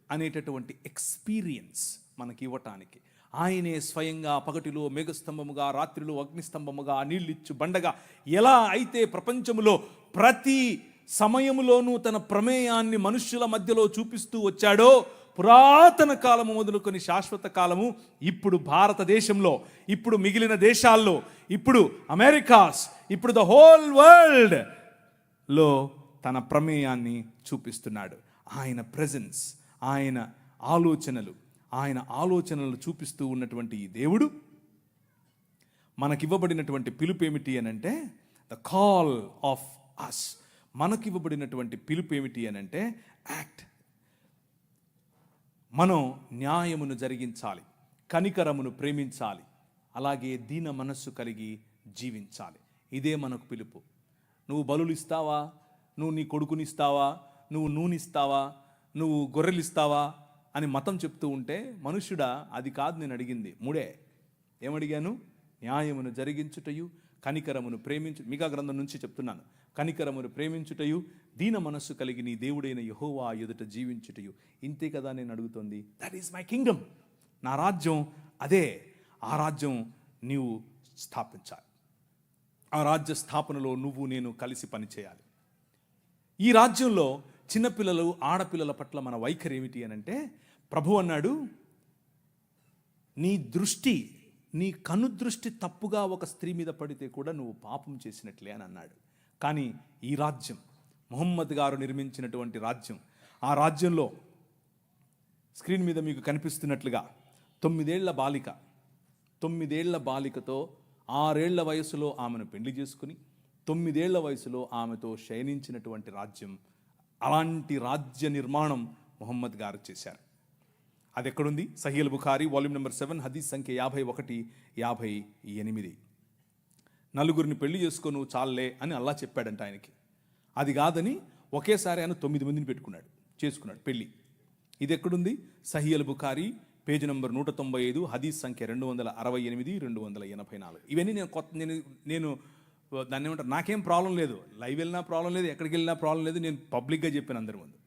అనేటటువంటి ఎక్స్పీరియన్స్ మనకి ఇవ్వటానికి, ఆయనే స్వయంగా పగటిలో మేఘస్తంభముగా, రాత్రిలో అగ్నిస్తంభముగా, నీళ్ళిచ్చు బండగా ఎలా అయితే ప్రపంచములో ప్రతి సమయములోనూ తన ప్రమేయాన్ని మనుష్యుల మధ్యలో చూపిస్తూ వచ్చాడో, పురాతన కాలము మొదలుకొని శాశ్వత కాలము, ఇప్పుడు భారతదేశంలో, ఇప్పుడు మిగిలిన దేశాల్లో, ఇప్పుడు అమెరికాస్, ఇప్పుడు ద హోల్ వరల్డ్ లో తన ప్రమేయాన్ని చూపిస్తున్నాడు. ఆయన ప్రెజెన్స్, ఆయన ఆలోచనలు చూపిస్తూ ఉన్నటువంటి ఈ దేవుడు మనకివ్వబడినటువంటి పిలుపు ఏమిటి అనంటే ద కాల్ ఆఫ్ అస్. మనకివ్వబడినటువంటి పిలుపు ఏమిటి అనంటే యాక్ట్. మనం న్యాయమును జరిగించాలి, కనికరమును ప్రేమించాలి, అలాగే దీన మనస్సు కలిగి జీవించాలి. ఇదే మనకు పిలుపు. నువ్వు బలులు ఇస్తావా, నువ్వు నీ కొడుకునిస్తావా, నువ్వు నూనె నువ్వు గొర్రెలు ఇస్తావా అని మతం చెప్తూ ఉంటే, మనుష్యుడా అది కాదు నేను అడిగింది. 3 ఏమడిగాను? న్యాయమును జరిగించుటయు, కనికరమును ప్రేమించు. మీకా గ్రంథం నుంచి చెప్తున్నాను. కనికరమును ప్రేమించుటయు, దీన మనస్సు కలిగి నీ దేవుడైన యెహోవా ఎదుట జీవించుటయు. ఇంతే కదా నేను అడుగుతోంది. That is my Kingdom. నా రాజ్యం అదే. ఆ రాజ్యం నీవు స్థాపించాలి. ఆ రాజ్య స్థాపనలో నువ్వు నేను కలిసి పనిచేయాలి. ఈ రాజ్యంలో చిన్నపిల్లలు, ఆడపిల్లల పట్ల మన వైఖరి ఏమిటి అనంటే, ప్రభు అన్నాడు, నీ కనుదృష్టి తప్పుగా ఒక స్త్రీ మీద పడితే కూడా నువ్వు పాపం చేసినట్లే అని అన్నాడు. కానీ ఈ రాజ్యం, ముహమ్మద్ గారు నిర్మించినటువంటి రాజ్యం, ఆ రాజ్యంలో స్క్రీన్ మీద మీకు కనిపిస్తున్నట్లుగా 9 ఏళ్ల బాలికతో 6 ఏళ్ల వయసులో ఆమెను పెళ్లి చేసుకుని 9 ఏళ్ల వయసులో ఆమెతో శయనించినటువంటి రాజ్యం. అలాంటి రాజ్య నిర్మాణం ముహమ్మద్ గారు చేశారు. అది ఎక్కడుంది? సహీహ్ బుఖారీ వాల్యూమ్ నెంబర్ 7 హదీస్ సంఖ్య 51-58. 4 పెళ్లి చేసుకో నువ్వు చాలే అని అల్లా చెప్పాడంట ఆయనకి. అది కాదని ఒకేసారి ఆయన 9 మందిని చేసుకున్నాడు పెళ్లి. ఇది ఎక్కడుంది? సహీహ్ బుఖారీ పేజ్ నెంబర్ 195 హదీస్ సంఖ్య 268-284. ఇవన్నీ నేను దాన్ని ఏమంటారు, నాకేం ప్రాబ్లం లేదు, లైవ్ వెళ్ళినా ప్రాబ్లం లేదు, ఎక్కడికి వెళ్ళినా ప్రాబ్లం లేదు, నేను పబ్లిక్గా చెప్పాను అందరి ముందు.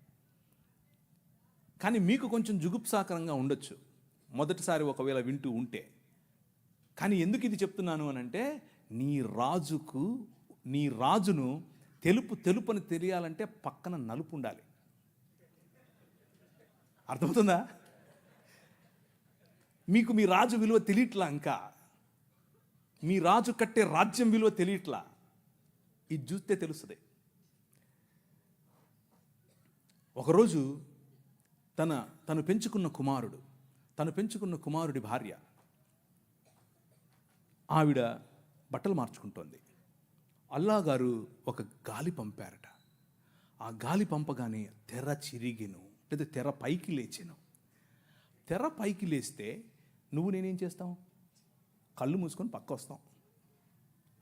కానీ మీకు కొంచెం జుగుప్సాకరంగా ఉండొచ్చు మొదటిసారి ఒకవేళ వింటూ ఉంటే. కానీ ఎందుకు ఇది చెప్తున్నాను అనంటే, నీ రాజును తెలుపని తెలియాలంటే పక్కన నలుపు ఉండాలి. అర్థమవుతుందా? మీకు మీ రాజు విలువ తెలియట్లా, ఇంకా మీ రాజు కట్టే రాజ్యం విలువ తెలియట్లా. ఇది చూస్తే తెలుస్తుంది. ఒకరోజు తను పెంచుకున్న కుమారుడి భార్య, ఆవిడ బట్టలు మార్చుకుంటోంది. అల్లా గారు ఒక గాలి పంపారట. ఆ గాలి పంపగానే తెర చిరిగిను, లేదా తెర పైకి లేచాను. తెర పైకి లేస్తే నువ్వు నేనేం చేస్తాం? కళ్ళు మూసుకొని పక్క వస్తాం.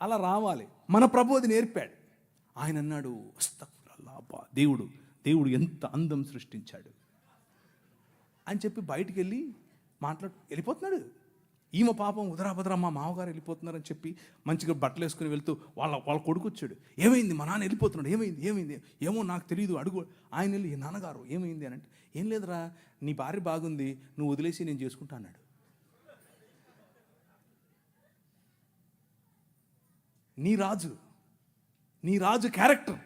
అలా రావాలి. మన ప్రభు అది నేర్పాడు. ఆయన అన్నాడు, అస్తగ్ఫిరుల్లాహ్, దేవుడు ఎంత అందం సృష్టించాడు అని చెప్పి బయటికి వెళ్ళిపోతున్నాడు. ఈమె పాపం ఉదరాభద్ర మా మామగారు వెళ్ళిపోతున్నారని చెప్పి మంచిగా బట్టలు వేసుకుని వెళ్తూ వాళ్ళ కొడుకు వచ్చాడు. ఏమైంది, మా నాన్న వెళ్ళిపోతున్నాడు, ఏమైంది ఏమో నాకు తెలియదు అడుగు. ఆయన వెళ్ళి నాన్నగారు ఏమైంది అని అంటే, ఏం లేదురా నీ భార్య బాగుంది, నువ్వు వదిలేసి నేను చేసుకుంటా అన్నాడు. నీ రాజు క్యారెక్టర్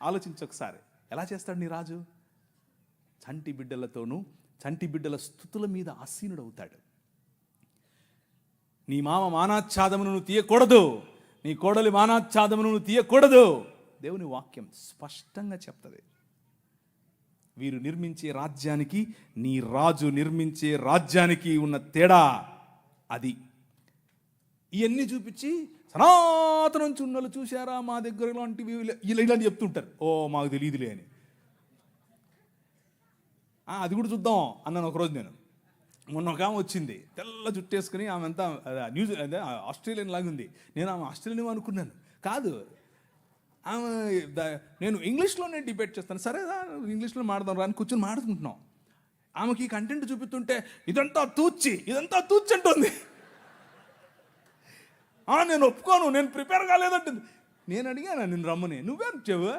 ఆలోచించు ఒకసారి. ఎలా చేస్తాడు నీ రాజు? చంటి బిడ్డలతోనూ చంటి బిడ్డల స్తుతుల మీద ఆసీనుడవుతాడు. నీ మామ మానాచ్ఛాదమును నువ్వు తీయకూడదు, నీ కోడలి మానాచ్ఛాదమును నువ్వు తీయకూడదు. దేవుని వాక్యం స్పష్టంగా చెప్తుంది. వీరు నిర్మించే రాజ్యానికి నీ రాజు నిర్మించే రాజ్యానికి ఉన్న తేడా అది. ఇవన్నీ చూపించి సనాతనం చున్నలు చూశారా మా దగ్గర ఇలాంటివి ఇలాంటి చెప్తుంటారు. ఓ మాకు తెలియదులే అని. అది కూడా చూద్దాం అన్నాను ఒకరోజు. నేను మొన్న ఒక ఆమె వచ్చింది, తెల్ల జుట్టేసుకుని, ఆమె అంతా ఆస్ట్రేలియన్ లాగా ఉంది. నేను ఆమె ఆస్ట్రేలియన్ అనుకున్నాను. కాదు, ఆమె నేను ఇంగ్లీష్లోనే డిబేట్ చేస్తాను. సరే ఇంగ్లీష్లో మాడదాం రాని కూర్చొని మాడుకుంటున్నాం. ఆమెకి కంటెంట్ చూపిస్తుంటే ఇదంతా తూచి అంటుంది. నేను ఒప్పుకోను, నేను ప్రిపేర్ కాలేదంటుంది. నేను అడిగాను నేను రమ్మని, నువ్వే వచ్చావు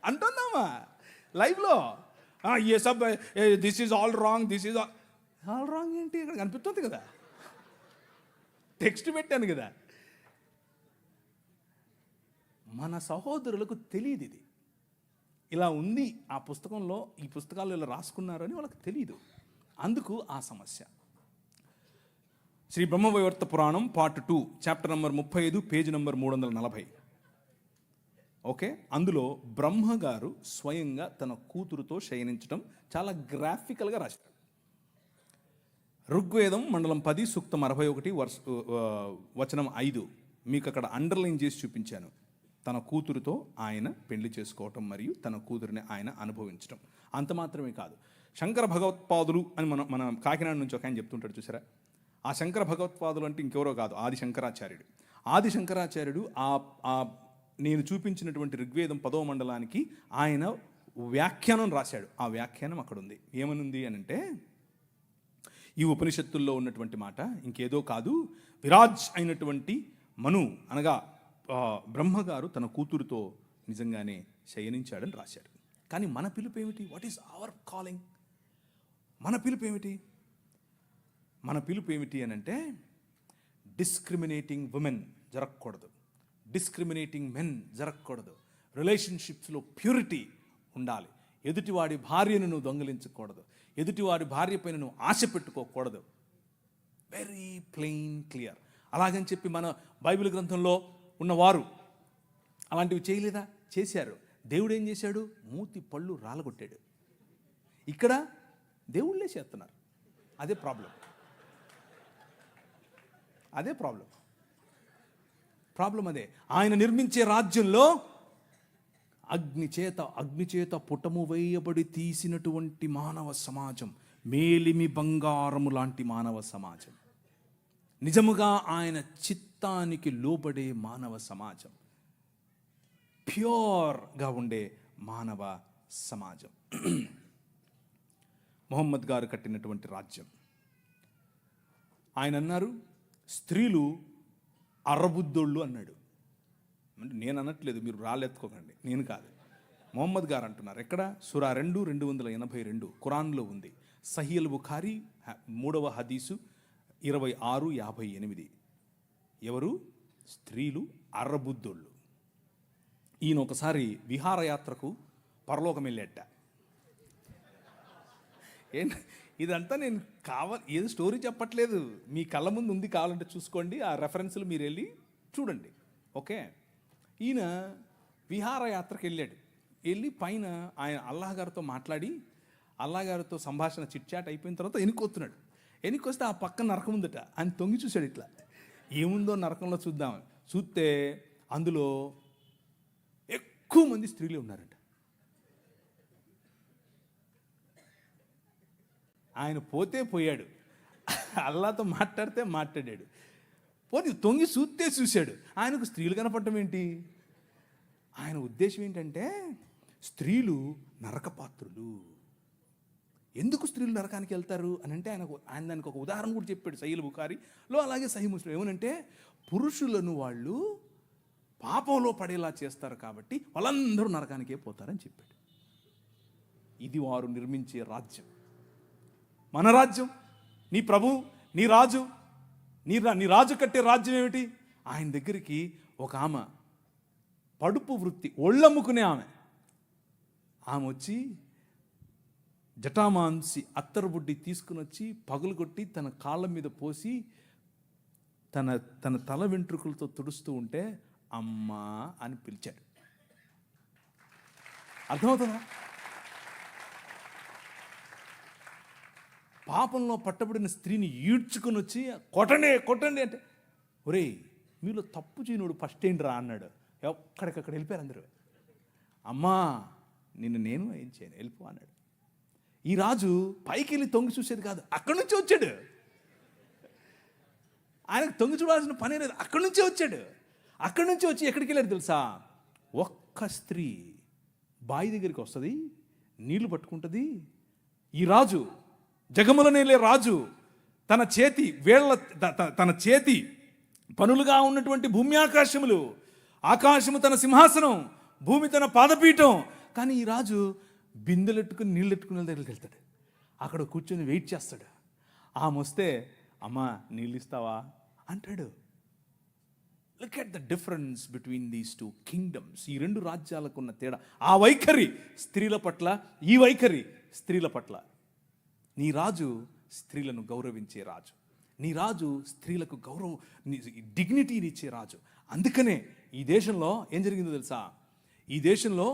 అంటుందామా లైవ్లో. ఏ సబ్ దిస్ ఈజ్ ఆల్ రాంగ్ ఏంటి ఇక్కడ కనిపిస్తుంది కదా, టెక్స్ట్ పెట్టాను కదా. మన సహోదరులకు తెలియదు ఇది ఇలా ఉంది, ఆ పుస్తకంలో ఈ పుస్తకాలు ఇలా రాసుకున్నారని వాళ్ళకి తెలియదు. అందుకు ఆ సమస్య. శ్రీ బ్రహ్మవైవర్త పురాణం part 2 chapter number 35 page number 340. Okay, అందులో బ్రహ్మగారు స్వయంగా తన కూతురుతో శయనించడం చాలా గ్రాఫికల్గా రాశారు. ఋగ్వేదం మండలం 10 సూక్తం 61 వచనం 5 మీకు అక్కడ అండర్లైన్ చేసి చూపించాను. తన కూతురుతో ఆయన పెళ్లి చేసుకోవటం మరియు తన కూతురిని ఆయన అనుభవించడం. అంత మాత్రమే కాదు, శంకర భగవత్పాదులు అని మన కాకినాడ నుంచి ఒక ఆయన చెప్తుంటాడు చూసారా. ఆ శంకర భగవత్పాదులు అంటే ఇంకెవరో కాదు, ఆది శంకరాచార్యుడు నేను చూపించినటువంటి ఋగ్వేదం 10వ మండలానికి ఆయన వ్యాఖ్యానం రాశాడు. ఆ వ్యాఖ్యానం అక్కడ ఉంది. ఏమనుంది అని అంటే, ఈ ఉపనిషత్తుల్లో ఉన్నటువంటి మాట ఇంకేదో కాదు, విరాజ్ అయినటువంటి మను అనగా బ్రహ్మగారు తన కూతురుతో నిజంగానే శయనించాడని రాశాడు. కానీ మన పిలుపు ఏమిటి? What is our calling? మన పిలుపు ఏమిటి అని అంటే, డిస్క్రిమినేటింగ్ ఉమెన్ జరగకూడదు, డిస్క్రిమినేటింగ్ మెన్ జరగకూడదు, రిలేషన్షిప్స్లో ప్యూరిటీ ఉండాలి, ఎదుటివాడి భార్యను నువ్వు దొంగిలించకూడదు, ఎదుటివాడి భార్య పైన నువ్వు ఆశ పెట్టుకోకూడదు. Very plain clear. అలాగని చెప్పి మన బైబిల్ గ్రంథంలో ఉన్నవారు అలాంటివి చేయలేదా? చేశారు. దేవుడు ఏం చేశాడు? మూతి పళ్ళు రాలగొట్టాడు. ఇక్కడ దేవుళ్ళే చేస్తున్నారు. అదే ప్రాబ్లం. అదే ఆయన నిర్మించే రాజ్యంలో అగ్నిచేత పుటము వేయబడి తీసినటువంటి మానవ సమాజం, మేలిమి బంగారము లాంటి మానవ సమాజం, నిజముగా ఆయన చిత్తానికి లోబడే మానవ సమాజం, ప్యూర్గా ఉండే మానవ సమాజం. మొహమ్మద్ గారు కట్టినటువంటి రాజ్యం. ఆయన అన్నారు స్త్రీలు అరబుద్దోళ్ళు అన్నాడు. అంటే నేను అనట్లేదు, మీరు రాళ్ళెత్తుకోకండి, నేను కాదు, మొహమ్మద్ గారు అంటున్నారు. ఎక్కడ? సూరా 2:282 ఖురాన్లో ఉంది. సహీల్ బుఖారీ 3వ హదీసు 26:58. ఎవరు? స్త్రీలు అర్రబుద్దోళ్ళు. ఈయన ఒకసారి విహారయాత్రకు పరలోకం వెళ్ళేట. ఇదంతా నేను ఏదో స్టోరీ చెప్పట్లేదు, మీ కళ్ళ ముందు ఉంది, కావాలంటే చూసుకోండి, ఆ రెఫరెన్స్లు మీరు వెళ్ళి చూడండి. ఓకే, ఈయన విహారయాత్రకు వెళ్ళి పైన ఆయన అల్లాహ్ గారితో మాట్లాడి, అల్లాహ్ గారితో సంభాషణ చిట్చాట్ అయిపోయిన తర్వాత ఎన్నికొస్తున్నాడు. ఎన్నికొస్తే ఆ పక్కన నరకం ఉందట. ఆయన తొంగి చూశాడు, ఇట్లా ఏముందో నరకంలో చూద్దాం. చూస్తే అందులో ఎక్కువ మంది స్త్రీలే ఉన్నారంట. ఆయన పోతే పోయాడు, అల్లాతో మాట్లాడితే మాట్లాడాడు, పోనీ తొంగి చూశాడు. ఆయనకు స్త్రీలు కనపడటం ఏంటి? ఆయన ఉద్దేశం ఏంటంటే, స్త్రీలు నరకపాత్రులు, ఎందుకు స్త్రీలు నరకానికి వెళ్తారు అని అంటే ఆయన దానికి ఒక ఉదాహరణ కూడా చెప్పాడు సహీహ్ బుఖారీలో, అలాగే సహీహ్ ముస్లిం. ఏమనంటే పురుషులను వాళ్ళు పాపంలో పడేలా చేస్తారు కాబట్టి వాళ్ళందరూ నరకానికే పోతారని చెప్పాడు. ఇది వారు నిర్మించే రాజ్యం, మన రాజ్యం. నీ ప్రభు, నీ రాజు, నీ రాజు కట్టే రాజ్యం ఏమిటి? ఆయన దగ్గరికి ఒక ఆమె పడుపు వృత్తి ఒళ్ళమ్ముకునే ఆమె వచ్చి జటామాంసి అత్తరుబుడ్డి తీసుకుని వచ్చి పగులు కొట్టి తన కాళ్ళ మీద పోసి తన తల వెంట్రుకలతో తుడుస్తూ ఉంటే అమ్మా అని పిలిచాడు. అర్థమవుతుందా? పాపంలో పట్టబడిన స్త్రీని ఈడ్చుకుని వచ్చి కొట్టండి అంటే, ఒరేయ్ మీలో తప్పు చేయనుడు ఫస్ట్ ఏంటి రా అన్నాడు. ఎక్కడికక్కడ వెళ్ళిపోయారు అందరూ. అమ్మా నేను ఏం చేయను, వెళ్ళిపో అన్నాడు. ఈ రాజు పైకి వెళ్ళి తొంగి చూసేది కాదు, అక్కడి నుంచి వచ్చాడు. ఆయనకు తొంగి చూడాల్సిన పని లేదు, అక్కడి నుంచే వచ్చాడు. అక్కడి నుంచి వచ్చి ఎక్కడికి వెళ్ళాడు తెలుసా? ఒక్క స్త్రీ బావి దగ్గరికి వస్తుంది, నీళ్లు పట్టుకుంటుంది. ఈ రాజు, జగముల నేలే రాజు, తన చేతి పనులుగా ఉన్నటువంటి భూమి ఆకాశములు, ఆకాశము తన సింహాసనం, భూమి తన పాదపీఠం. కానీ ఈ రాజు బిందెలెట్టుకుని నీళ్ళెట్టుకునే దగ్గరికి వెళ్తాడు. అక్కడ కూర్చొని వెయిట్ చేస్తాడు. ఆమె వస్తే అమ్మా నీళ్ళు ఇస్తావా అంటాడు. Look at the difference between these two kingdoms. ఈ రెండు రాజ్యాలకు ఉన్న తేడా. ఆ వైఖరి స్త్రీల పట్ల, ఈ వైఖరి స్త్రీల పట్ల. నీ రాజు స్త్రీలను గౌరవించే రాజు, నీ రాజు స్త్రీలకు డిగ్నిటీని ఇచ్చే రాజు. అందుకనే ఈ దేశంలో ఏం జరిగిందో తెలుసా? ఈ దేశంలో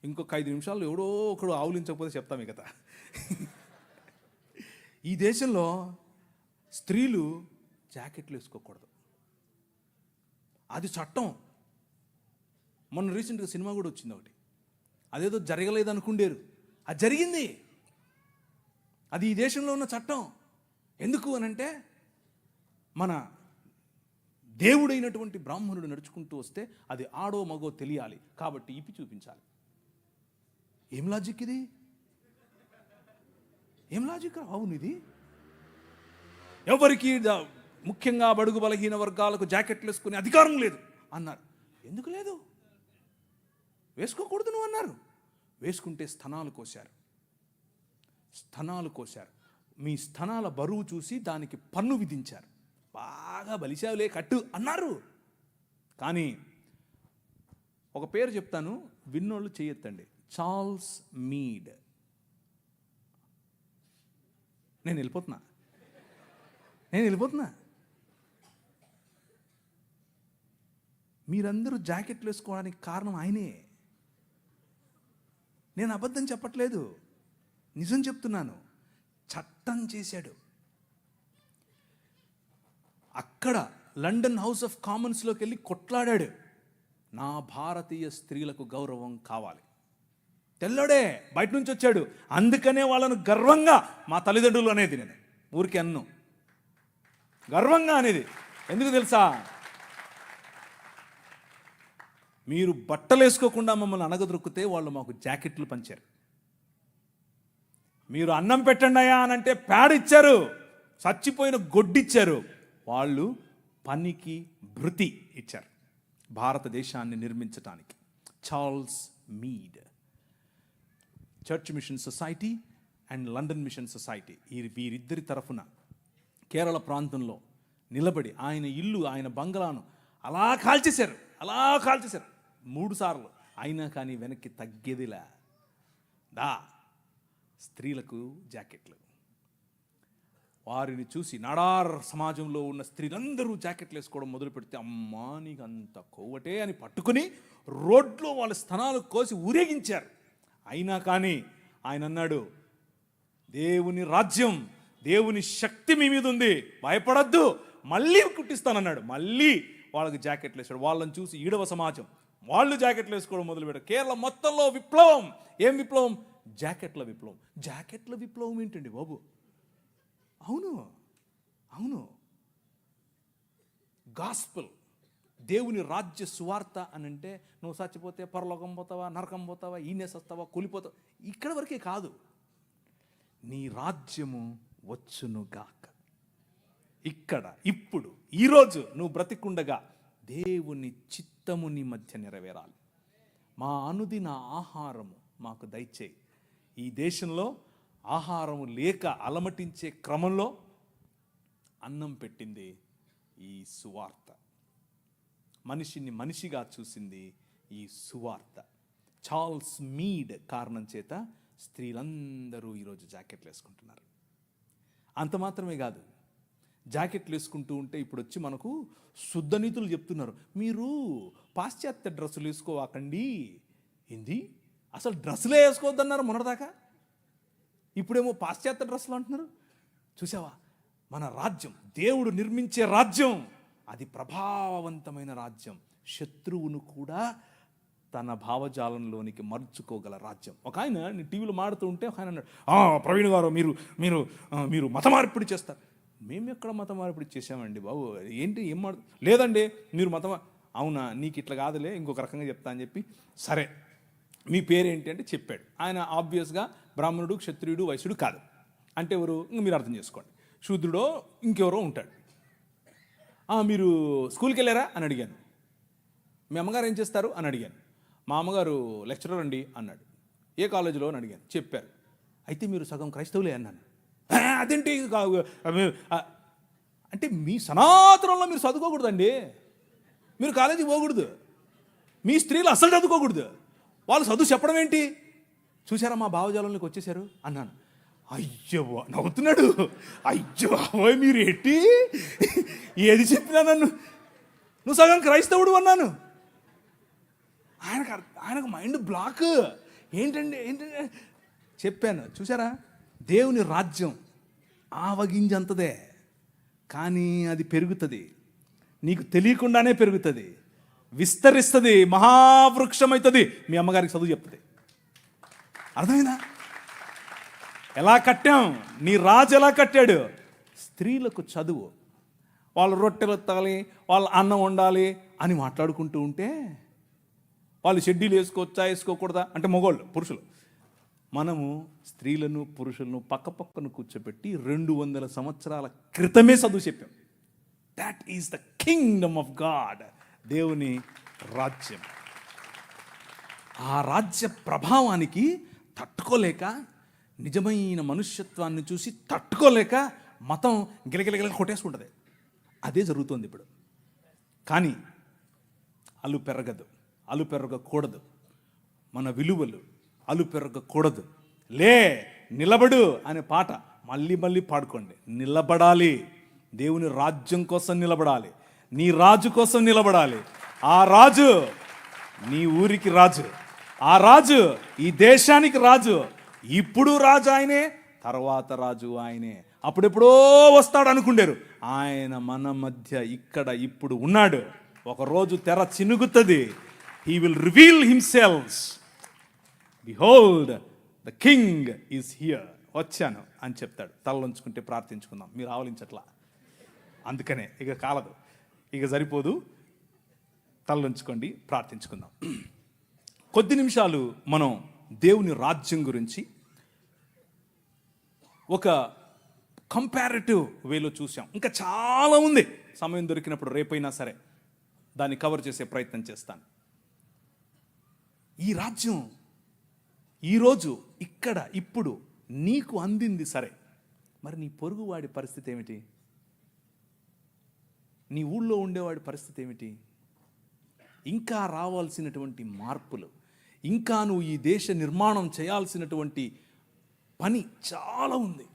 ఇంకొక 5 నిమిషాలు ఎవడో ఒకడు ఆవులించకపోతే చెప్తాం ఈ కథ. ఈ దేశంలో స్త్రీలు జాకెట్లు వేసుకోకూడదు, అది చట్టం. మొన్న రీసెంట్గా సినిమా కూడా వచ్చింది ఒకటి, అదేదో జరగలేదు అనుకుండేరు, అది జరిగింది. అది ఈ దేశంలో ఉన్న చట్టం. ఎందుకు అనంటే మన దేవుడైనటువంటి బ్రాహ్మణుడు నడుచుకుంటూ వస్తే అది ఆడో మగో తెలియాలి కాబట్టి ఇప్పి చూపించాలి. ఏం లాజిక్ ఇది? ఏం లాజిక్? అవును, ఇది ఎవరికి ముఖ్యంగా బడుగు బలహీన వర్గాలకు జాకెట్లు వేసుకునే అధికారం లేదు అన్నారు. ఎందుకు లేదు? వేసుకోకూడదు నువ్వు అన్నారు. వేసుకుంటే స్తనాలు కోశారు. మీ స్తనాల బరువు చూసి దానికి పన్ను విధించారు. బాగా బలిశావులే కట్టు అన్నారు. కానీ ఒక పేరు చెప్తాను, విన్నోళ్ళు చేయొద్దండి. Charles Mead. నేను వెళ్ళిపోతున్నా. మీరందరూ జాకెట్లు వేసుకోవడానికి కారణం ఆయనే. నేను అబద్ధం చెప్పట్లేదు, నిజం చెప్తున్నాను. చట్టం చేశాడు. అక్కడ లండన్ హౌస్ ఆఫ్ కామన్స్లోకి వెళ్ళి కొట్లాడాడు. నా భారతీయ స్త్రీలకు గౌరవం కావాలి. తెల్లడే బయట నుంచి వచ్చాడు. అందుకనే వాళ్ళను గర్వంగా మా తల్లిదండ్రులు అనేది, నేను ఊరికి అన్ను గర్వంగా అనేది. ఎందుకు తెలుసా? మీరు బట్టలు వేసుకోకుండా మమ్మల్ని అనగదొరికితే వాళ్ళు మాకు జాకెట్లు పంచారు. మీరు అన్నం పెట్టండి అయ్యా అనంటే ప్యాడ్ ఇచ్చారు, చచ్చిపోయిన గొడ్డిచ్చారు. వాళ్ళు పనికి భృతి ఇచ్చారు భారతదేశాన్ని నిర్మించటానికి. Charles Mead, church mission society and London mission society, వీరిద్దరి తరఫున కేరళ ప్రాంతంలో నిలబడి ఆయన ఇల్లు, ఆయన బంగ్లాను అలా కాల్చేశారు 3 సార్లు. అయినా కానీ వెనక్కి తగ్గేదిలా. స్త్రీలకు జాకెట్లు. వారిని చూసి నాడార్ సమాజంలో ఉన్న స్త్రీలందరూ జాకెట్లు వేసుకోవడం మొదలు పెడితే, అమ్మా నీకు అంత కొవ్వటే అని పట్టుకుని రోడ్లో వాళ్ళ స్తనాలు కోసి ఊరేగించారు. అయినా కానీ ఆయన అన్నాడు, దేవుని రాజ్యం, దేవుని శక్తి మీ మీద ఉంది, భయపడద్దు, మళ్ళీ కుట్టిస్తానన్నాడు. మళ్ళీ వాళ్ళకి జాకెట్లు వేసాడు. వాళ్ళని చూసి ఈడవ సమాజం వాళ్ళు జాకెట్లు వేసుకోవడం మొదలుపెట్టారు. కేరళ మొత్తంలో విప్లవం. ఏం విప్లవం? జాకెట్ల విప్లవం ఏంటండి బాబు? అవును, గాస్పెల్, దేవుని రాజ్య సువార్త అని అంటే నువ్వు చచ్చిపోతే పరలోకం పోతావా, నరకం పోతావా, ఈనేసి వస్తావా, కూలిపోతావా, ఇక్కడ వరకే కాదు. నీ రాజ్యము వచ్చునుగాక. ఇక్కడ ఇప్పుడు ఈరోజు నువ్వు బ్రతికుండగా దేవుని చిత్తము నీ మధ్య నెరవేరాలి. మా అనుదిన ఆహారము మాకు దయచేయి. ఈ దేశంలో ఆహారము లేక అలమటించే క్రమంలో అన్నం పెట్టింది ఈ సువార్త. మనిషిని మనిషిగా చూసింది ఈ సువార్త. చార్ల్స్ మీడ్ కారణం చేత స్త్రీలందరూ ఈరోజు జాకెట్లు వేసుకుంటున్నారు. అంత మాత్రమే కాదు, జాకెట్లు వేసుకుంటూ ఉంటే ఇప్పుడు వచ్చి మనకు శుద్ధ నీతులు చెప్తున్నారు. మీరు పాశ్చాత్య డ్రెస్సులు వేసుకోవాకండి. ఏంది అసలు డ్రెస్సులే వేసుకోవద్దన్నారు మొన్నటిదాకా, ఇప్పుడేమో పాశ్చాత్య డ్రెస్సులు అంటున్నారు. చూసావా, మన రాజ్యం, దేవుడు నిర్మించే రాజ్యం, అది ప్రభావవంతమైన రాజ్యం. శత్రువును కూడా తన భావజాలంలోనికి మర్చుకోగల రాజ్యం. ఒక ఆయన టీవీలో మాడుతూ ఉంటే ఒక ఆయన అన్నాడు, ప్రవీణ్ గారు మీరు మీరు మీరు మత మార్పిడి చేస్తారు. మేము ఎక్కడ మత మార్పిడి చేసామండి బాబు, ఏంటి ఏం లేదండి మీరు అవునా, నీకు ఇట్లా కాదులే, ఇంకొక రకంగా చెప్తా అని చెప్పి, సరే మీ పేరేంటి అంటే చెప్పాడు. ఆయన ఆబ్వియస్గా బ్రాహ్మణుడు, క్షత్రియుడు, వైశ్యుడు కాదు. అంటే ఎవరు, మీరు అర్థం చేసుకోండి, శూద్రుడో ఇంకెవరో ఉంటాడు. మీరు స్కూల్కి వెళ్ళారా అని అడిగాను. మీ అమ్మగారు ఏం చేస్తారు అని అడిగాను. మా అమ్మగారు లెక్చరర్ అండి అన్నాడు. ఏ కాలేజీలో అని అడిగాను. చెప్పారు. అయితే మీరు సగం క్రైస్తవులే అన్నాను. అదేంటి అంటే మీ సనాతనంలో మీరు చదువుకోకూడదండి, మీరు కాలేజీకి పోకూడదు, మీ స్త్రీలు అస్సలు చదువుకోకూడదు, వాళ్ళు చదువు చెప్పడం ఏంటి, చూసారా మా భావజాలంలోకి వచ్చేసారు అన్నాను. అయ్యో నవ్వుతున్నాడు. అయ్యో అవ్వయ్ మీరు ఎట్టి ఏది చెప్పినా నువ్వు సగం క్రైస్తవుడు అన్నాను. ఆయనకు మైండ్ బ్లాక్. ఏంటంటే చెప్పాను. చూసారా, దేవుని రాజ్యం ఆవగింజంతదే, కానీ అది పెరుగుతుంది, నీకు తెలియకుండానే పెరుగుతుంది, విస్తరిస్తుంది, మహావృక్షం అవుతుంది. మీ అమ్మగారికి చదువు చెప్తుంది. అర్థమైందా? ఎలా కట్టాం, నీ రాజు ఎలా కట్టాడు? స్త్రీలకు చదువు, వాళ్ళు రొట్టెలు ఎత్తాలి, వాళ్ళు అన్నం వండాలి అని మాట్లాడుకుంటూ ఉంటే, వాళ్ళు షెడ్యూల్ వేసుకోవచ్చా వేసుకోకూడదా అంటే మగవాళ్ళు, పురుషులు, మనము స్త్రీలను పురుషులను పక్కపక్కను కూర్చోబెట్టి 200 సంవత్సరాల క్రితమే చదువు చెప్పాం. That is the kingdom of God, దేవుని రాజ్యం. ఆ రాజ్య ప్రభావానికి తట్టుకోలేక, నిజమైన మనుష్యత్వాన్ని చూసి తట్టుకోలేక మతం గిలగిలగిల కొట్టేసుకుంటుంది. అదే జరుగుతుంది ఇప్పుడు. కానీ అలు పెరగకూడదు, మన విలువలు అలు పెరగకూడదు. నిలబడు అనే పాట మళ్ళీ మళ్ళీ పాడుకోండి. నిలబడాలి, దేవుని రాజ్యం కోసం నిలబడాలి, నీ రాజు కోసం నిలబడాలి. ఆ రాజు నీ ఊరికి రాజు, ఆ రాజు ఈ దేశానికి రాజు. ఇప్పుడు రాజు ఆయనే, తర్వాత రాజు ఆయనే. అప్పుడెప్పుడో వస్తాడు అనుకుంటారు, ఆయన మన మధ్య ఇక్కడ ఇప్పుడు ఉన్నాడు. ఒకరోజు తెర చినుగుతుంది. He will reveal himself. Behold, the king is here. వచ్చాను అని చెప్తాడు. తలలోంచుకుంటే ప్రార్థించుకుందాం. మీరు ఆవలించట్లా, అందుకనే ఇక కాలదు, ఇక సరిపోదు. తలలోంచుకోండి, ప్రార్థించుకుందాం. కొద్ది నిమిషాలు మనం దేవుని రాజ్యం గురించి ఒక కంపారిటివ్ వేలో చూసాం. ఇంకా చాలా ఉంది, సమయం దొరికినప్పుడు రేపైనా సరే దాన్ని కవర్ చేసే ప్రయత్నం చేస్తాను. ఈ రాజ్యం ఈరోజు ఇక్కడ ఇప్పుడు నీకు అందింది సరే, మరి నీ పొరుగువాడి పరిస్థితి ఏమిటి? నీ ఊళ్ళో ఉండేవాడి పరిస్థితి ఏమిటి? ఇంకా రావాల్సినటువంటి మార్పులు, ఇంకా నువ్వు ఈ దేశ నిర్మాణం చేయాల్సినటువంటి పని చాలా ఉంది,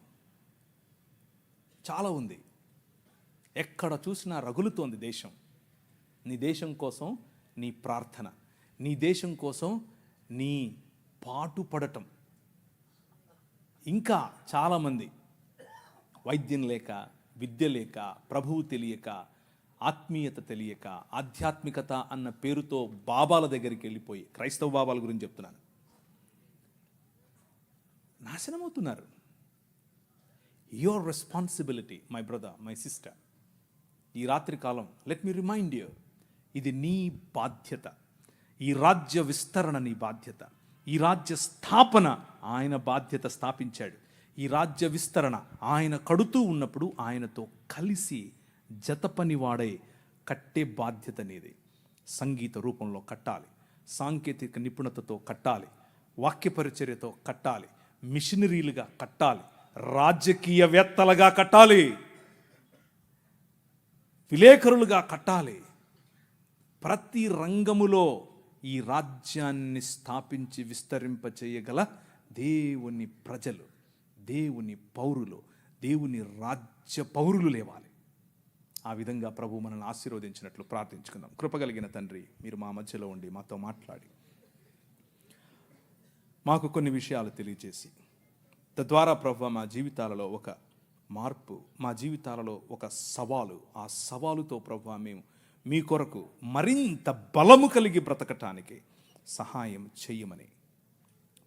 చాలా ఉంది. ఎక్కడ చూసినా రగులుతోంది దేశం. నీ దేశం కోసం నీ ప్రార్థన, నీ దేశం కోసం నీ పాటుపడటం. ఇంకా చాలామంది వైద్యం లేక, విద్య లేక, ప్రభువు తెలియక, ఆత్మీయత తెలియక, ఆధ్యాత్మికత అన్న పేరుతో బాబాల దగ్గరికి వెళ్ళిపోయి, క్రైస్తవ బాబాల గురించి చెప్తున్నాను, నాశనమవుతున్నారు. Your responsibility my brother, my sister. ఈ రాత్రి కాలం లెట్ మీ రిమైండ్ యూ, ఇది నీ బాధ్యత. ఈ రాజ్య విస్తరణ నీ బాధ్యత, ఈ రాజ్య స్థాపన ఆయన బాధ్యత, స్థాపించాడు. ఈ రాజ్య విస్తరణ ఆయన కడుతూ ఉన్నప్పుడు ఆయనతో కలిసి జతపనివాడై కట్టే బాధ్యత అనేది. సంగీత రూపంలో కట్టాలి, సాంకేతిక నిపుణతతో కట్టాలి, వాక్య పరిచర్యతో కట్టాలి, మిషనరీలుగా కట్టాలి, రాజకీయవేత్తలుగా కట్టాలి, విలేకరులుగా కట్టాలి. ప్రతి రంగములో ఈ రాజ్యాన్ని స్థాపించి విస్తరింపచేయగల దేవుని ప్రజలు, దేవుని పౌరులు, దేవుని రాజ్య పౌరులు లేవాలి. ఆ విధంగా ప్రభు మనల్ని ఆశీర్వదించినట్లు ప్రార్థించుకుందాం. కృపగలిగిన తండ్రి, మీరు మా మధ్యలో ఉండి మాతో మాట్లాడి మాకు కొన్ని విషయాలు తెలియజేసి తద్వారా ప్రభు మా జీవితాలలో ఒక మార్పు, మా జీవితాలలో ఒక సవాలు, ఆ సవాలుతో ప్రభు మేము మీ కొరకు మరింత బలము కలిగి బ్రతకటానికి సహాయం చెయ్యమని,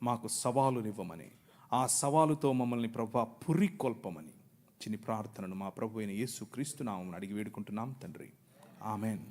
మాకు సవాలునివ్వమని, ఆ సవాలుతో మమ్మల్ని ప్రభు పురికొల్పమని చిన్ని ప్రార్థనను మా ప్రభు అయిన యేసు క్రీస్తు నామమున అడిగి వేడుకుంటున్నాం తండ్రి. ఆమెన్.